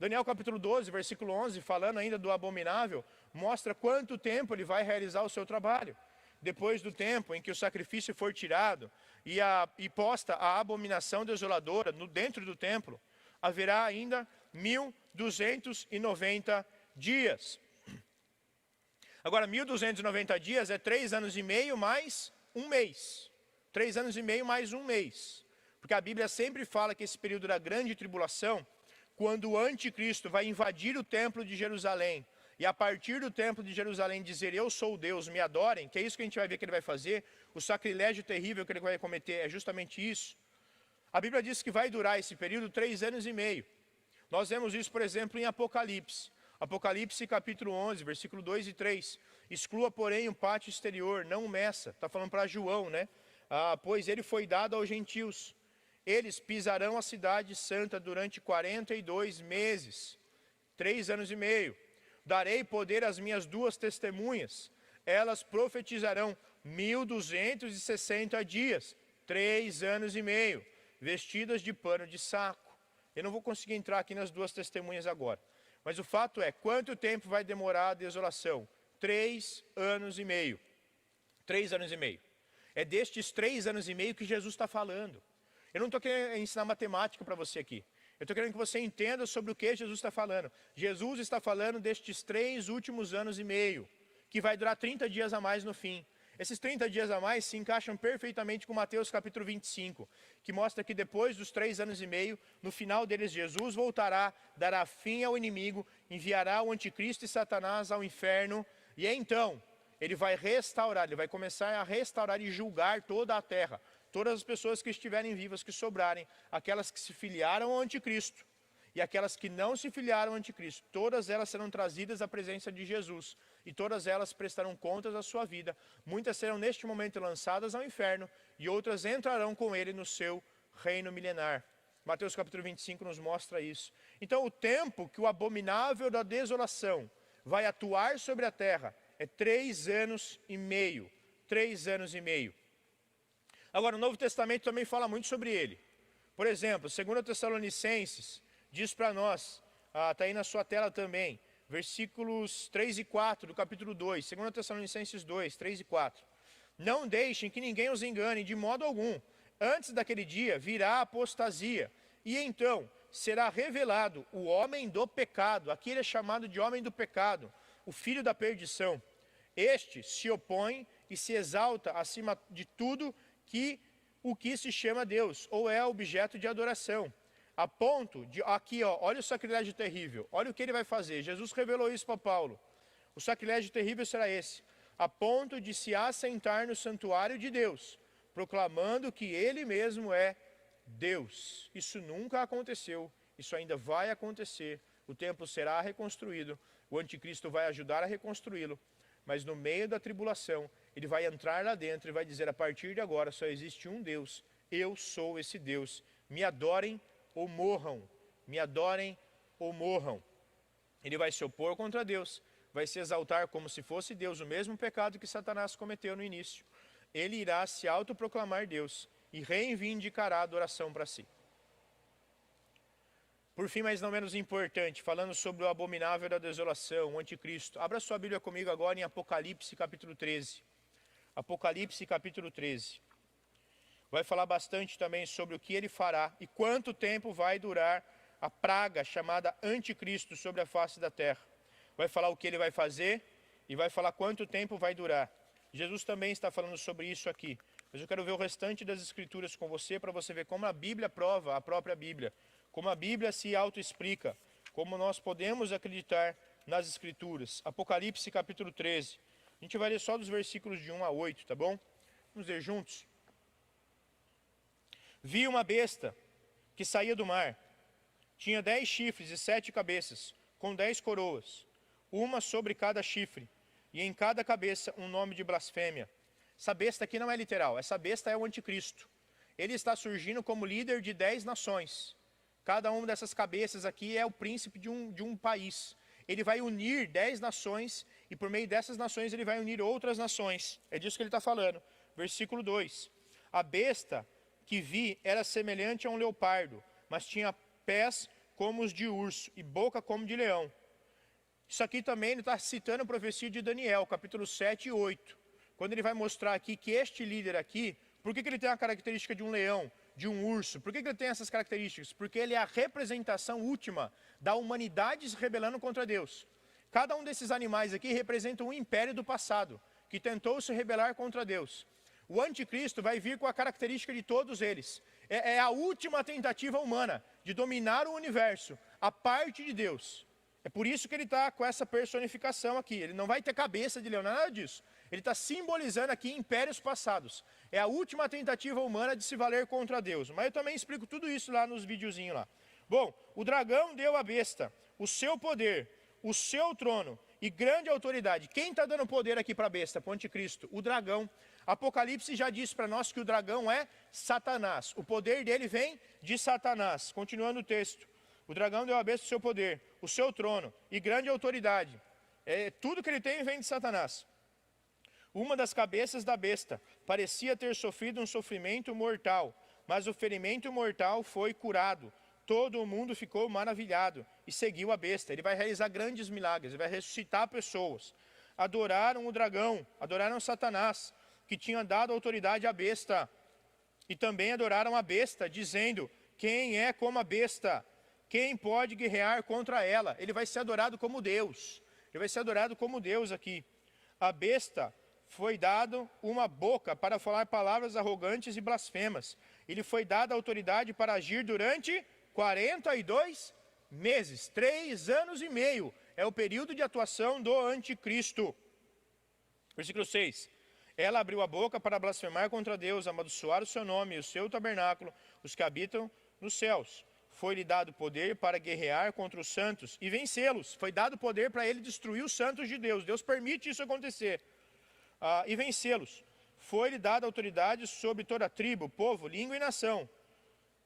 Daniel capítulo 12, versículo 11, falando ainda do abominável, mostra quanto tempo ele vai realizar o seu trabalho. Depois do tempo em que o sacrifício for tirado e posta a abominação desoladora dentro do templo, haverá ainda 1290 dias. Agora, 1290 dias é 3 anos e meio mais um mês. 3 anos e meio mais um mês. Porque a Bíblia sempre fala que esse período da grande tribulação, quando o anticristo vai invadir o templo de Jerusalém, e a partir do templo de Jerusalém dizer, eu sou Deus, me adorem, que é isso que a gente vai ver que ele vai fazer, o sacrilégio terrível que ele vai cometer é justamente isso. A Bíblia diz que vai durar esse período 3 anos e meio. Nós vemos isso, por exemplo, em Apocalipse. Apocalipse capítulo 11, versículo 2 e 3. Exclua, porém, o pátio exterior, não o meça. Está falando para João, né? Pois ele foi dado aos gentios. Eles pisarão a cidade santa durante 42 meses, 3 anos e meio. Darei poder às minhas 2 testemunhas. Elas profetizarão 1260 dias, 3 anos e meio, vestidas de pano de saco. Eu não vou conseguir entrar aqui nas 2 testemunhas agora. Mas o fato é, quanto tempo vai demorar a desolação? 3 anos e meio. 3 anos e meio. É destes 3 anos e meio que Jesus está falando. Eu não estou querendo ensinar matemática para você aqui. Eu estou querendo que você entenda sobre o que Jesus está falando. Jesus está falando destes 3 últimos anos e meio, que vai durar 30 dias a mais no fim. Esses 30 dias a mais se encaixam perfeitamente com Mateus capítulo 25, que mostra que depois dos 3 anos e meio, no final deles Jesus voltará, dará fim ao inimigo, enviará o anticristo e Satanás ao inferno, e então ele vai restaurar, ele vai começar a restaurar e julgar toda a terra. Todas as pessoas que estiverem vivas, que sobrarem, aquelas que se filiaram ao anticristo e aquelas que não se filiaram ao anticristo, todas elas serão trazidas à presença de Jesus e todas elas prestarão contas da sua vida. Muitas serão neste momento lançadas ao inferno e outras entrarão com ele no seu reino milenar. Mateus capítulo 25 nos mostra isso. Então o tempo que o abominável da desolação vai atuar sobre a terra é 3 anos e meio. 3 anos e meio. Agora, o Novo Testamento também fala muito sobre ele. Por exemplo, 2 Tessalonicenses diz para nós, está aí na sua tela também, versículos 3 e 4 do capítulo 2, 2 Tessalonicenses 2, 3 e 4. Não deixem que ninguém os engane de modo algum. Antes daquele dia virá a apostasia, e então será revelado o homem do pecado. Aqui ele é chamado de homem do pecado, o filho da perdição. Este se opõe e se exalta acima de tudo o que se chama Deus, ou é objeto de adoração. A ponto de, aqui ó, olha o sacrilégio terrível, olha o que ele vai fazer. Jesus revelou isso para Paulo. O sacrilégio terrível será esse, a ponto de se assentar no santuário de Deus, proclamando que ele mesmo é Deus. Isso nunca aconteceu, isso ainda vai acontecer. O templo será reconstruído, o anticristo vai ajudar a reconstruí-lo, mas no meio da tribulação, ele vai entrar lá dentro e vai dizer, a partir de agora só existe um Deus, eu sou esse Deus, me adorem ou morram, me adorem ou morram. Ele vai se opor contra Deus, vai se exaltar como se fosse Deus, o mesmo pecado que Satanás cometeu no início. Ele irá se autoproclamar Deus e reivindicará a adoração para si. Por fim, mas não menos importante, falando sobre o abominável da desolação, o anticristo. Abra sua Bíblia comigo agora em Apocalipse capítulo 13. Apocalipse capítulo 13. Vai falar bastante também sobre o que ele fará e quanto tempo vai durar a praga chamada anticristo sobre a face da terra. Vai falar o que ele vai fazer e vai falar quanto tempo vai durar. Jesus também está falando sobre isso aqui. Mas eu quero ver o restante das escrituras com você, para você ver como a Bíblia prova a própria Bíblia. Como a Bíblia se autoexplica. Como nós podemos acreditar nas escrituras. Apocalipse capítulo 13. A gente vai ler só dos versículos de 1 a 8, tá bom? Vamos ler juntos. Vi uma besta que saía do mar. Tinha 10 chifres e 7 cabeças, com 10 coroas, uma sobre cada chifre, e em cada cabeça um nome de blasfêmia. Essa besta aqui não é literal, essa besta é o anticristo. ele está surgindo como líder de 10 nações. Cada uma dessas cabeças aqui é o príncipe de um país. Ele vai unir 10 nações e por meio dessas nações ele vai unir outras nações. É disso que ele está falando. Versículo 2. A besta que vi era semelhante a um leopardo, mas tinha pés como os de urso e boca como de leão. Isso aqui também ele está citando a profecia de Daniel, capítulo 7 e 8. Quando ele vai mostrar aqui que este líder aqui, por que ele tem a característica de um leão, de um urso? Por que ele tem essas características? Porque ele é a representação última da humanidade se rebelando contra Deus. Cada um desses animais aqui representa um império do passado, que tentou se rebelar contra Deus. O anticristo vai vir com a característica de todos eles. É a última tentativa humana de dominar o universo, a parte de Deus. É por isso que ele está com essa personificação aqui. Ele não vai ter cabeça de leão, nada disso. Ele está simbolizando aqui impérios passados. É a última tentativa humana de se valer contra Deus. Mas eu também explico tudo isso lá nos videozinhos lá. Bom, o dragão deu à besta o seu poder, o seu trono e grande autoridade. Quem está dando poder aqui para a besta, para o anticristo? O dragão. Apocalipse já disse para nós que o dragão é Satanás. O poder dele vem de Satanás. Continuando o texto. O dragão deu à besta o seu poder, o seu trono e grande autoridade. Tudo que ele tem vem de Satanás. Uma das cabeças da besta parecia ter sofrido um sofrimento mortal, mas o ferimento mortal foi curado. Todo o mundo ficou maravilhado e seguiu a besta. Ele vai realizar grandes milagres, ele vai ressuscitar pessoas. Adoraram o dragão, adoraram Satanás, que tinha dado autoridade à besta. E também adoraram a besta, dizendo: quem é como a besta? Quem pode guerrear contra ela? Ele vai ser adorado como Deus. Ele vai ser adorado como Deus aqui. A besta foi dado uma boca para falar palavras arrogantes e blasfemas. Ele foi dado autoridade para agir durante 42 meses, 3 anos e meio. É o período de atuação do anticristo. Versículo 6. Ela abriu a boca para blasfemar contra Deus, amaldiçoar o seu nome e o seu tabernáculo, os que habitam nos céus. Foi-lhe dado poder para guerrear contra os santos e vencê-los. Foi dado poder para ele destruir os santos de Deus. Deus permite isso acontecer. E vencê-los. Foi-lhe dada autoridade sobre toda a tribo, povo, língua e nação.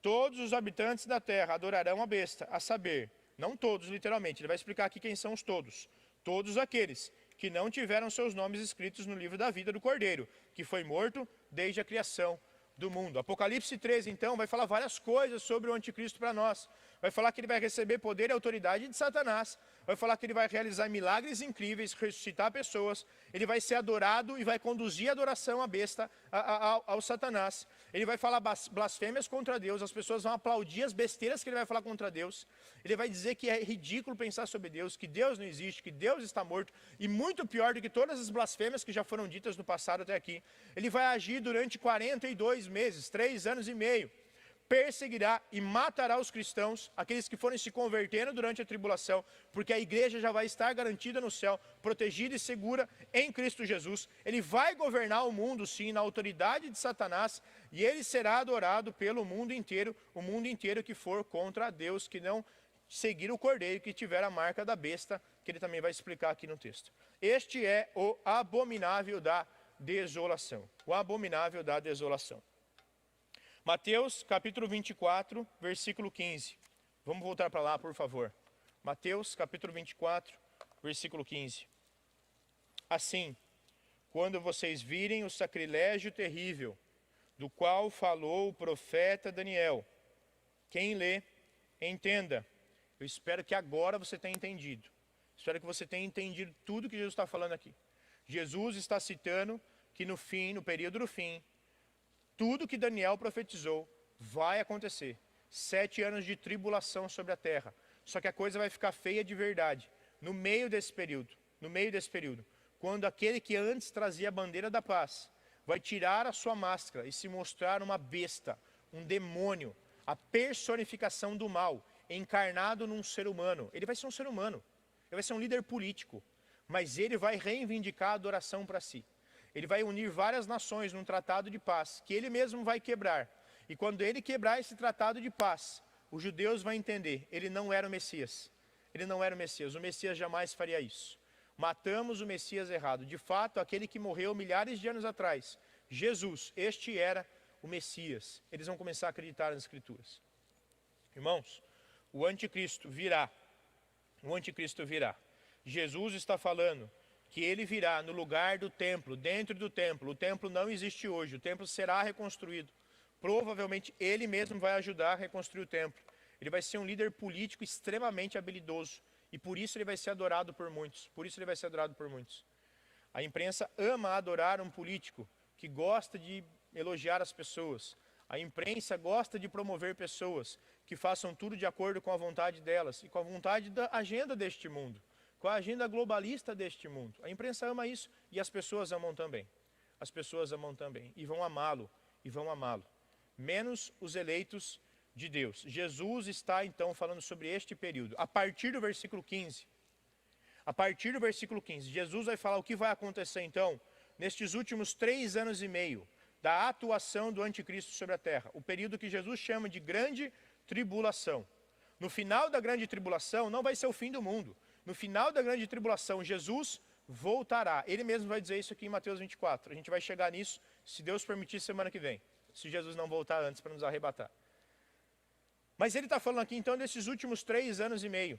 Todos os habitantes da terra adorarão a besta, a saber, não todos literalmente, ele vai explicar aqui quem são os todos. Todos aqueles que não tiveram seus nomes escritos no livro da vida do Cordeiro, que foi morto desde a criação do mundo. Apocalipse 13, então, vai falar várias coisas sobre o anticristo para nós. Vai falar que ele vai receber poder e autoridade de Satanás. Vai falar que ele vai realizar milagres incríveis, ressuscitar pessoas. Ele vai ser adorado e vai conduzir a adoração à besta, ao Satanás. Ele vai falar blasfêmias contra Deus. As pessoas vão aplaudir as besteiras que ele vai falar contra Deus. Ele vai dizer que é ridículo pensar sobre Deus, que Deus não existe, que Deus está morto. E muito pior do que todas as blasfêmias que já foram ditas no passado até aqui. Ele vai agir durante 42 meses, 3 anos e meio. Perseguirá e matará os cristãos, aqueles que forem se convertendo durante a tribulação, porque a igreja já vai estar garantida no céu, protegida e segura em Cristo Jesus. Ele vai governar o mundo, sim, na autoridade de Satanás, e ele será adorado pelo mundo inteiro, o mundo inteiro que for contra Deus, que não seguir o cordeiro, que tiver a marca da besta, que ele também vai explicar aqui no texto. Este é o abominável da desolação. O abominável da desolação. Mateus capítulo 24, versículo 15. Vamos voltar para lá, por favor. Mateus capítulo 24, versículo 15. Assim, quando vocês virem o sacrilégio terrível, do qual falou o profeta Daniel, quem lê, entenda. Eu espero que agora você tenha entendido. Espero que você tenha entendido tudo que Jesus está falando aqui. Jesus está citando que no fim, no período do fim, tudo que Daniel profetizou vai acontecer. 7 anos de tribulação sobre a terra. Só que a coisa vai ficar feia de verdade. No meio desse período, quando aquele que antes trazia a bandeira da paz, vai tirar a sua máscara e se mostrar uma besta, um demônio, a personificação do mal, encarnado num ser humano. Ele vai ser um ser humano, ele vai ser um líder político, mas ele vai reivindicar a adoração para si. Ele vai unir várias nações num tratado de paz, que ele mesmo vai quebrar. E quando ele quebrar esse tratado de paz, os judeus vão entender, ele não era o Messias. Ele não era o Messias, o Messias jamais faria isso. Matamos o Messias errado. De fato, aquele que morreu milhares de anos atrás, Jesus, este era o Messias. Eles vão começar a acreditar nas Escrituras. Irmãos, o anticristo virá. O anticristo virá. Jesus está falando que ele virá no lugar do templo, dentro do templo. O templo não existe hoje, o templo será reconstruído. Provavelmente ele mesmo vai ajudar a reconstruir o templo. Ele vai ser um líder político extremamente habilidoso. E por isso ele vai ser adorado por muitos. Por isso ele vai ser adorado por muitos. A imprensa ama adorar um político que gosta de elogiar as pessoas. A imprensa gosta de promover pessoas que façam tudo de acordo com a vontade delas e com a vontade da agenda deste mundo, com a agenda globalista deste mundo. A imprensa ama isso e as pessoas amam também. As pessoas amam também e vão amá-lo, menos os eleitos de Deus. Jesus está então falando sobre este período. A partir do versículo 15, Jesus vai falar o que vai acontecer então nestes últimos 3 anos e meio da atuação do anticristo sobre a terra. O período que Jesus chama de grande tribulação. No final da grande tribulação não vai ser o fim do mundo. No final da grande tribulação Jesus voltará. Ele mesmo vai dizer isso aqui em Mateus 24. A gente vai chegar nisso, se Deus permitir, semana que vem. Se Jesus não voltar antes para nos arrebatar. Mas ele está falando aqui então desses últimos 3 anos e meio.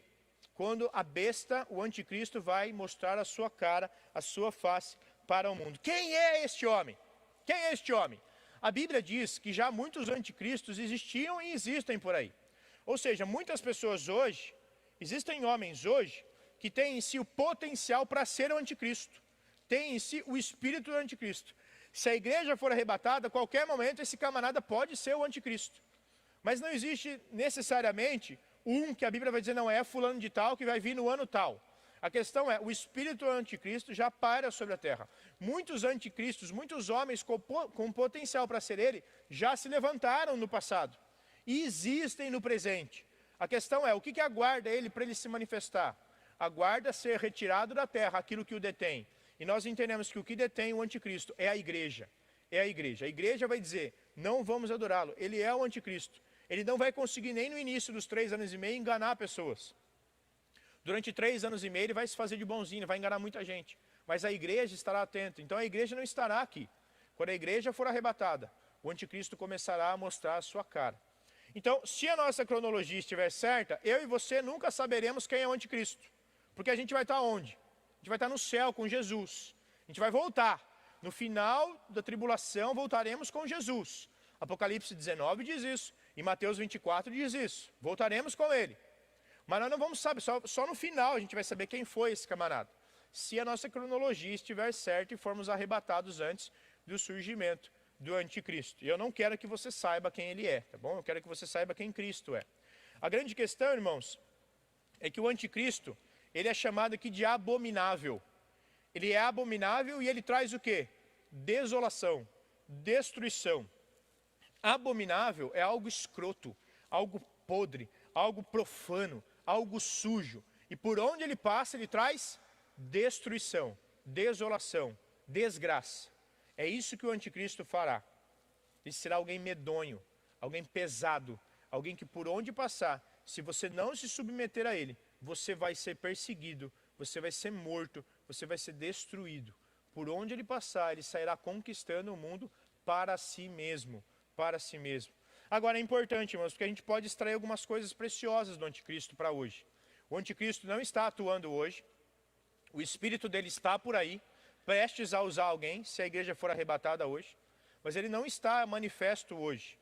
Quando a besta, o anticristo, vai mostrar a sua cara, a sua face para o mundo. Quem é este homem? Quem é este homem? A Bíblia diz que já muitos anticristos existiam e existem por aí. Ou seja, muitas pessoas hoje, existem homens hoje, que têm em si o potencial para ser o anticristo. Têm em si o espírito do anticristo. Se a igreja for arrebatada, a qualquer momento esse camarada pode ser o anticristo. Mas não existe necessariamente um que a Bíblia vai dizer, não é fulano de tal que vai vir no ano tal. A questão é, o espírito do anticristo já paira sobre a terra. Muitos anticristos, muitos homens com potencial para ser ele, já se levantaram no passado. E existem no presente. A questão é, o que aguarda ele para ele se manifestar? Aguarda ser retirado da terra aquilo que o detém. E nós entendemos que o que detém o anticristo é a igreja. É a igreja. A igreja vai dizer, não vamos adorá-lo. Ele é o anticristo. Ele não vai conseguir nem no início dos 3 anos e meio enganar pessoas. Durante 3 anos e meio ele vai se fazer de bonzinho, vai enganar muita gente. Mas a igreja estará atenta. Então a igreja não estará aqui. Quando a igreja for arrebatada, o anticristo começará a mostrar a sua cara. Então, se a nossa cronologia estiver certa, eu e você nunca saberemos quem é o anticristo. Porque a gente vai estar onde? A gente vai estar no céu com Jesus. A gente vai voltar. No final da tribulação voltaremos com Jesus. Apocalipse 19 diz isso. E Mateus 24 diz isso. Voltaremos com ele. Mas nós não vamos saber, só no final a gente vai saber quem foi esse camarada. Se a nossa cronologia estiver certa e formos arrebatados antes do surgimento do anticristo. E eu não quero que você saiba quem ele é, tá bom? Eu quero que você saiba quem Cristo é. A grande questão, irmãos, é que o anticristo, ele é chamado aqui de abominável. Ele é abominável e ele traz o quê? Desolação, destruição. Abominável é algo escroto, algo podre, algo profano, algo sujo. E por onde ele passa, ele traz destruição, desolação, desgraça. É isso que o anticristo fará. Ele será alguém medonho, alguém pesado, alguém que por onde passar, se você não se submeter a ele, você vai ser perseguido, você vai ser morto, você vai ser destruído. Por onde ele passar, ele sairá conquistando o mundo para si mesmo. Para si mesmo. Agora é importante, irmãos, porque a gente pode extrair algumas coisas preciosas do anticristo para hoje. O anticristo não está atuando hoje, o espírito dele está por aí, prestes a usar alguém, se a igreja for arrebatada hoje, mas ele não está manifesto hoje.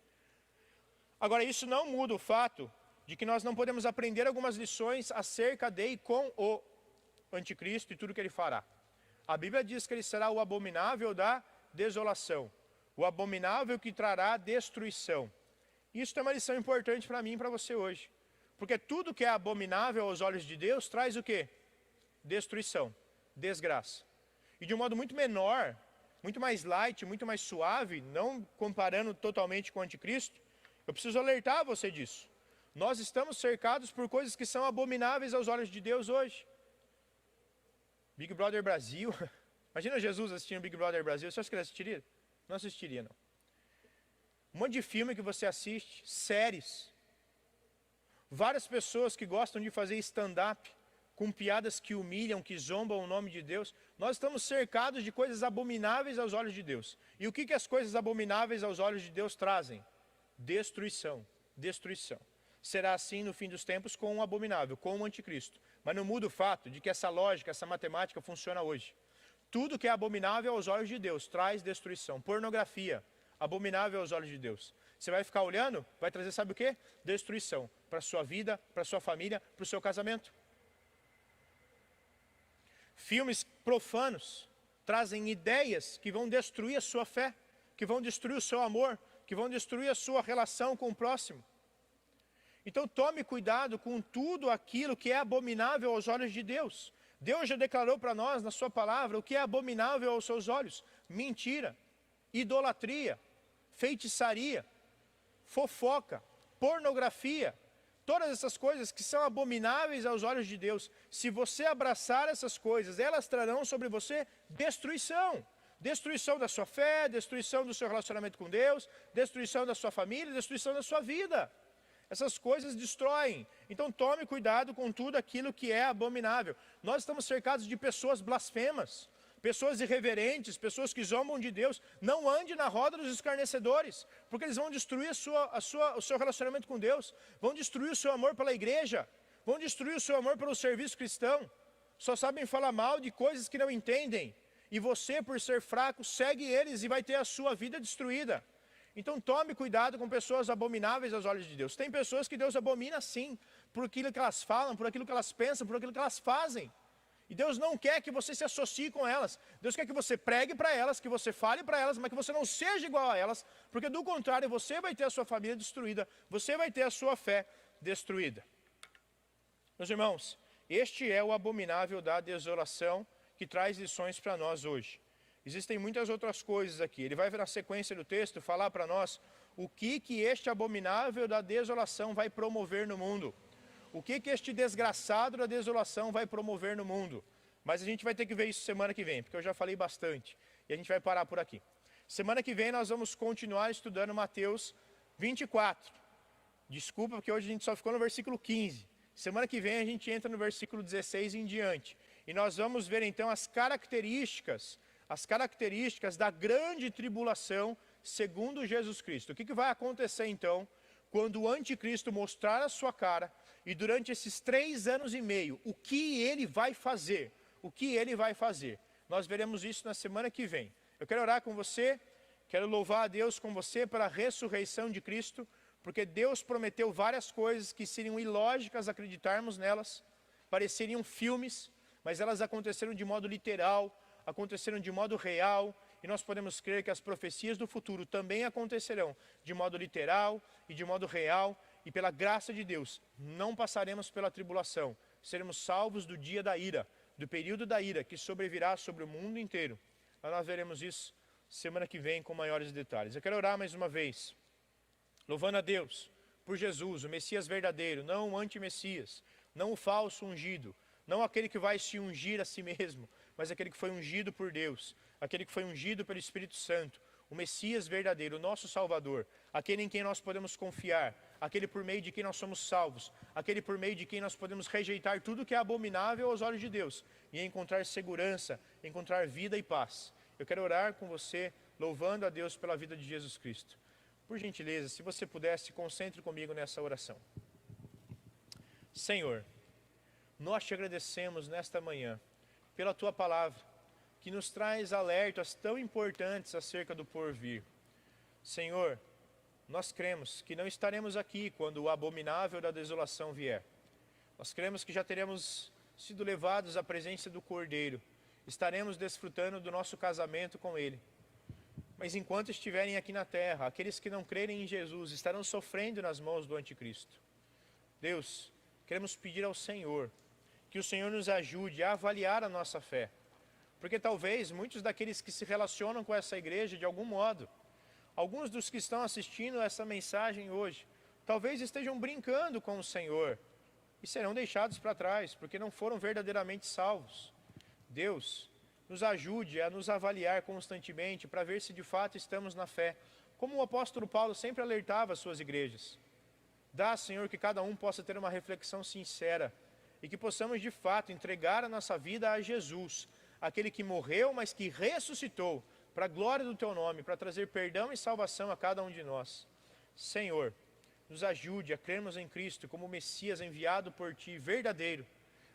Agora isso não muda o fato de que nós não podemos aprender algumas lições acerca de e com o anticristo e tudo que ele fará. A Bíblia diz que ele será o abominável da desolação. O abominável que trará destruição. Isso é uma lição importante para mim e para você hoje. Porque tudo que é abominável aos olhos de Deus traz o quê? Destruição, desgraça. E de um modo muito menor, muito mais light, muito mais suave, não comparando totalmente com o anticristo, eu preciso alertar você disso. Nós estamos cercados por coisas que são abomináveis aos olhos de Deus hoje. Big Brother Brasil. Imagina Jesus assistindo Big Brother Brasil. Você acha que ele assistiria? Não assistiria, não. Um monte de filme que você assiste, séries. Várias pessoas que gostam de fazer stand-up, com piadas que humilham, que zombam o nome de Deus. Nós estamos cercados de coisas abomináveis aos olhos de Deus. E o que as coisas abomináveis aos olhos de Deus trazem? Destruição, destruição. Será assim no fim dos tempos com o abominável, com o anticristo. Mas não muda o fato de que essa lógica, essa matemática funciona hoje. Tudo que é abominável aos olhos de Deus traz destruição. Pornografia, abominável aos olhos de Deus. Você vai ficar olhando, vai trazer sabe o quê? Destruição para a sua vida, para a sua família, para o seu casamento. Filmes profanos trazem ideias que vão destruir a sua fé, que vão destruir o seu amor, que vão destruir a sua relação com o próximo. Então tome cuidado com tudo aquilo que é abominável aos olhos de Deus. Deus já declarou para nós, na sua palavra, o que é abominável aos seus olhos. Mentira, idolatria, feitiçaria, fofoca, pornografia. Todas essas coisas que são abomináveis aos olhos de Deus. Se você abraçar essas coisas, elas trarão sobre você destruição. Destruição da sua fé, destruição do seu relacionamento com Deus, destruição da sua família, destruição da sua vida. Essas coisas destroem. Então tome cuidado com tudo aquilo que é abominável. Nós estamos cercados de pessoas blasfemas, pessoas irreverentes, pessoas que zombam de Deus. Não ande na roda dos escarnecedores, porque eles vão destruir o seu relacionamento com Deus, vão destruir o seu amor pela igreja, vão destruir o seu amor pelo serviço cristão. Só sabem falar mal de coisas que não entendem. E você, por ser fraco, segue eles e vai ter a sua vida destruída. Então tome cuidado com pessoas abomináveis aos olhos de Deus. Tem pessoas que Deus abomina sim, por aquilo que elas falam, por aquilo que elas pensam, por aquilo que elas fazem. E Deus não quer que você se associe com elas. Deus quer que você pregue para elas, que você fale para elas, mas que você não seja igual a elas, porque do contrário você vai ter a sua família destruída, você vai ter a sua fé destruída. Meus irmãos, este é o abominável da desolação que traz lições para nós hoje. Existem muitas outras coisas aqui. Ele vai, na sequência do texto, falar para nós o que este abominável da desolação vai promover no mundo. O que este desgraçado da desolação vai promover no mundo. Mas a gente vai ter que ver isso semana que vem, porque eu já falei bastante. E a gente vai parar por aqui. Semana que vem nós vamos continuar estudando Mateus 24. Desculpa, porque hoje a gente só ficou no versículo 15. Semana que vem a gente entra no versículo 16 em diante. E nós vamos ver então as características da grande tribulação segundo Jesus Cristo. O que vai acontecer então quando o anticristo mostrar a sua cara e durante esses 3 anos e meio, o que ele vai fazer? O que ele vai fazer? Nós veremos isso na semana que vem. Eu quero orar com você, quero louvar a Deus com você pela ressurreição de Cristo, porque Deus prometeu várias coisas que seriam ilógicas acreditarmos nelas, pareceriam filmes, mas elas aconteceram de modo literal, aconteceram de modo real, e nós podemos crer que as profecias do futuro também acontecerão de modo literal e de modo real, e pela graça de Deus, não passaremos pela tribulação, seremos salvos do dia da ira, do período da ira que sobrevirá sobre o mundo inteiro. Nós veremos isso semana que vem com maiores detalhes. Eu quero orar mais uma vez, louvando a Deus por Jesus, o Messias verdadeiro, não o anti-Messias, não o falso ungido, não aquele que vai se ungir a si mesmo, mas aquele que foi ungido por Deus, aquele que foi ungido pelo Espírito Santo, o Messias verdadeiro, o nosso Salvador, aquele em quem nós podemos confiar, aquele por meio de quem nós somos salvos, aquele por meio de quem nós podemos rejeitar tudo que é abominável aos olhos de Deus e encontrar segurança, encontrar vida e paz. Eu quero orar com você, louvando a Deus pela vida de Jesus Cristo. Por gentileza, se você puder, se concentre comigo nessa oração. Senhor, nós te agradecemos nesta manhã pela tua palavra, que nos traz alertas tão importantes acerca do porvir. Senhor, nós cremos que não estaremos aqui quando o abominável da desolação vier. Nós cremos que já teremos sido levados à presença do Cordeiro, estaremos desfrutando do nosso casamento com Ele. Mas enquanto estiverem aqui na terra, aqueles que não crerem em Jesus estarão sofrendo nas mãos do anticristo. Deus, queremos pedir ao Senhor que o Senhor nos ajude a avaliar a nossa fé. Porque talvez muitos daqueles que se relacionam com essa igreja de algum modo, alguns dos que estão assistindo essa mensagem hoje, talvez estejam brincando com o Senhor e serão deixados para trás, porque não foram verdadeiramente salvos. Deus, nos ajude a nos avaliar constantemente para ver se de fato estamos na fé, como o apóstolo Paulo sempre alertava as suas igrejas. Dá, Senhor, que cada um possa ter uma reflexão sincera e que possamos de fato entregar a nossa vida a Jesus, aquele que morreu, mas que ressuscitou, para a glória do Teu nome, para trazer perdão e salvação a cada um de nós. Senhor, nos ajude a crermos em Cristo como o Messias enviado por Ti, verdadeiro,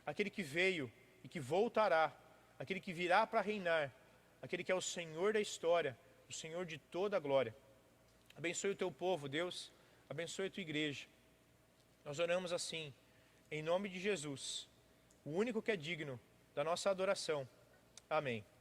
aquele que veio e que voltará, aquele que virá para reinar, aquele que é o Senhor da história, o Senhor de toda a glória. Abençoe o Teu povo, Deus, abençoe a Tua igreja. Nós oramos assim, em nome de Jesus, o único que é digno da nossa adoração. Amém.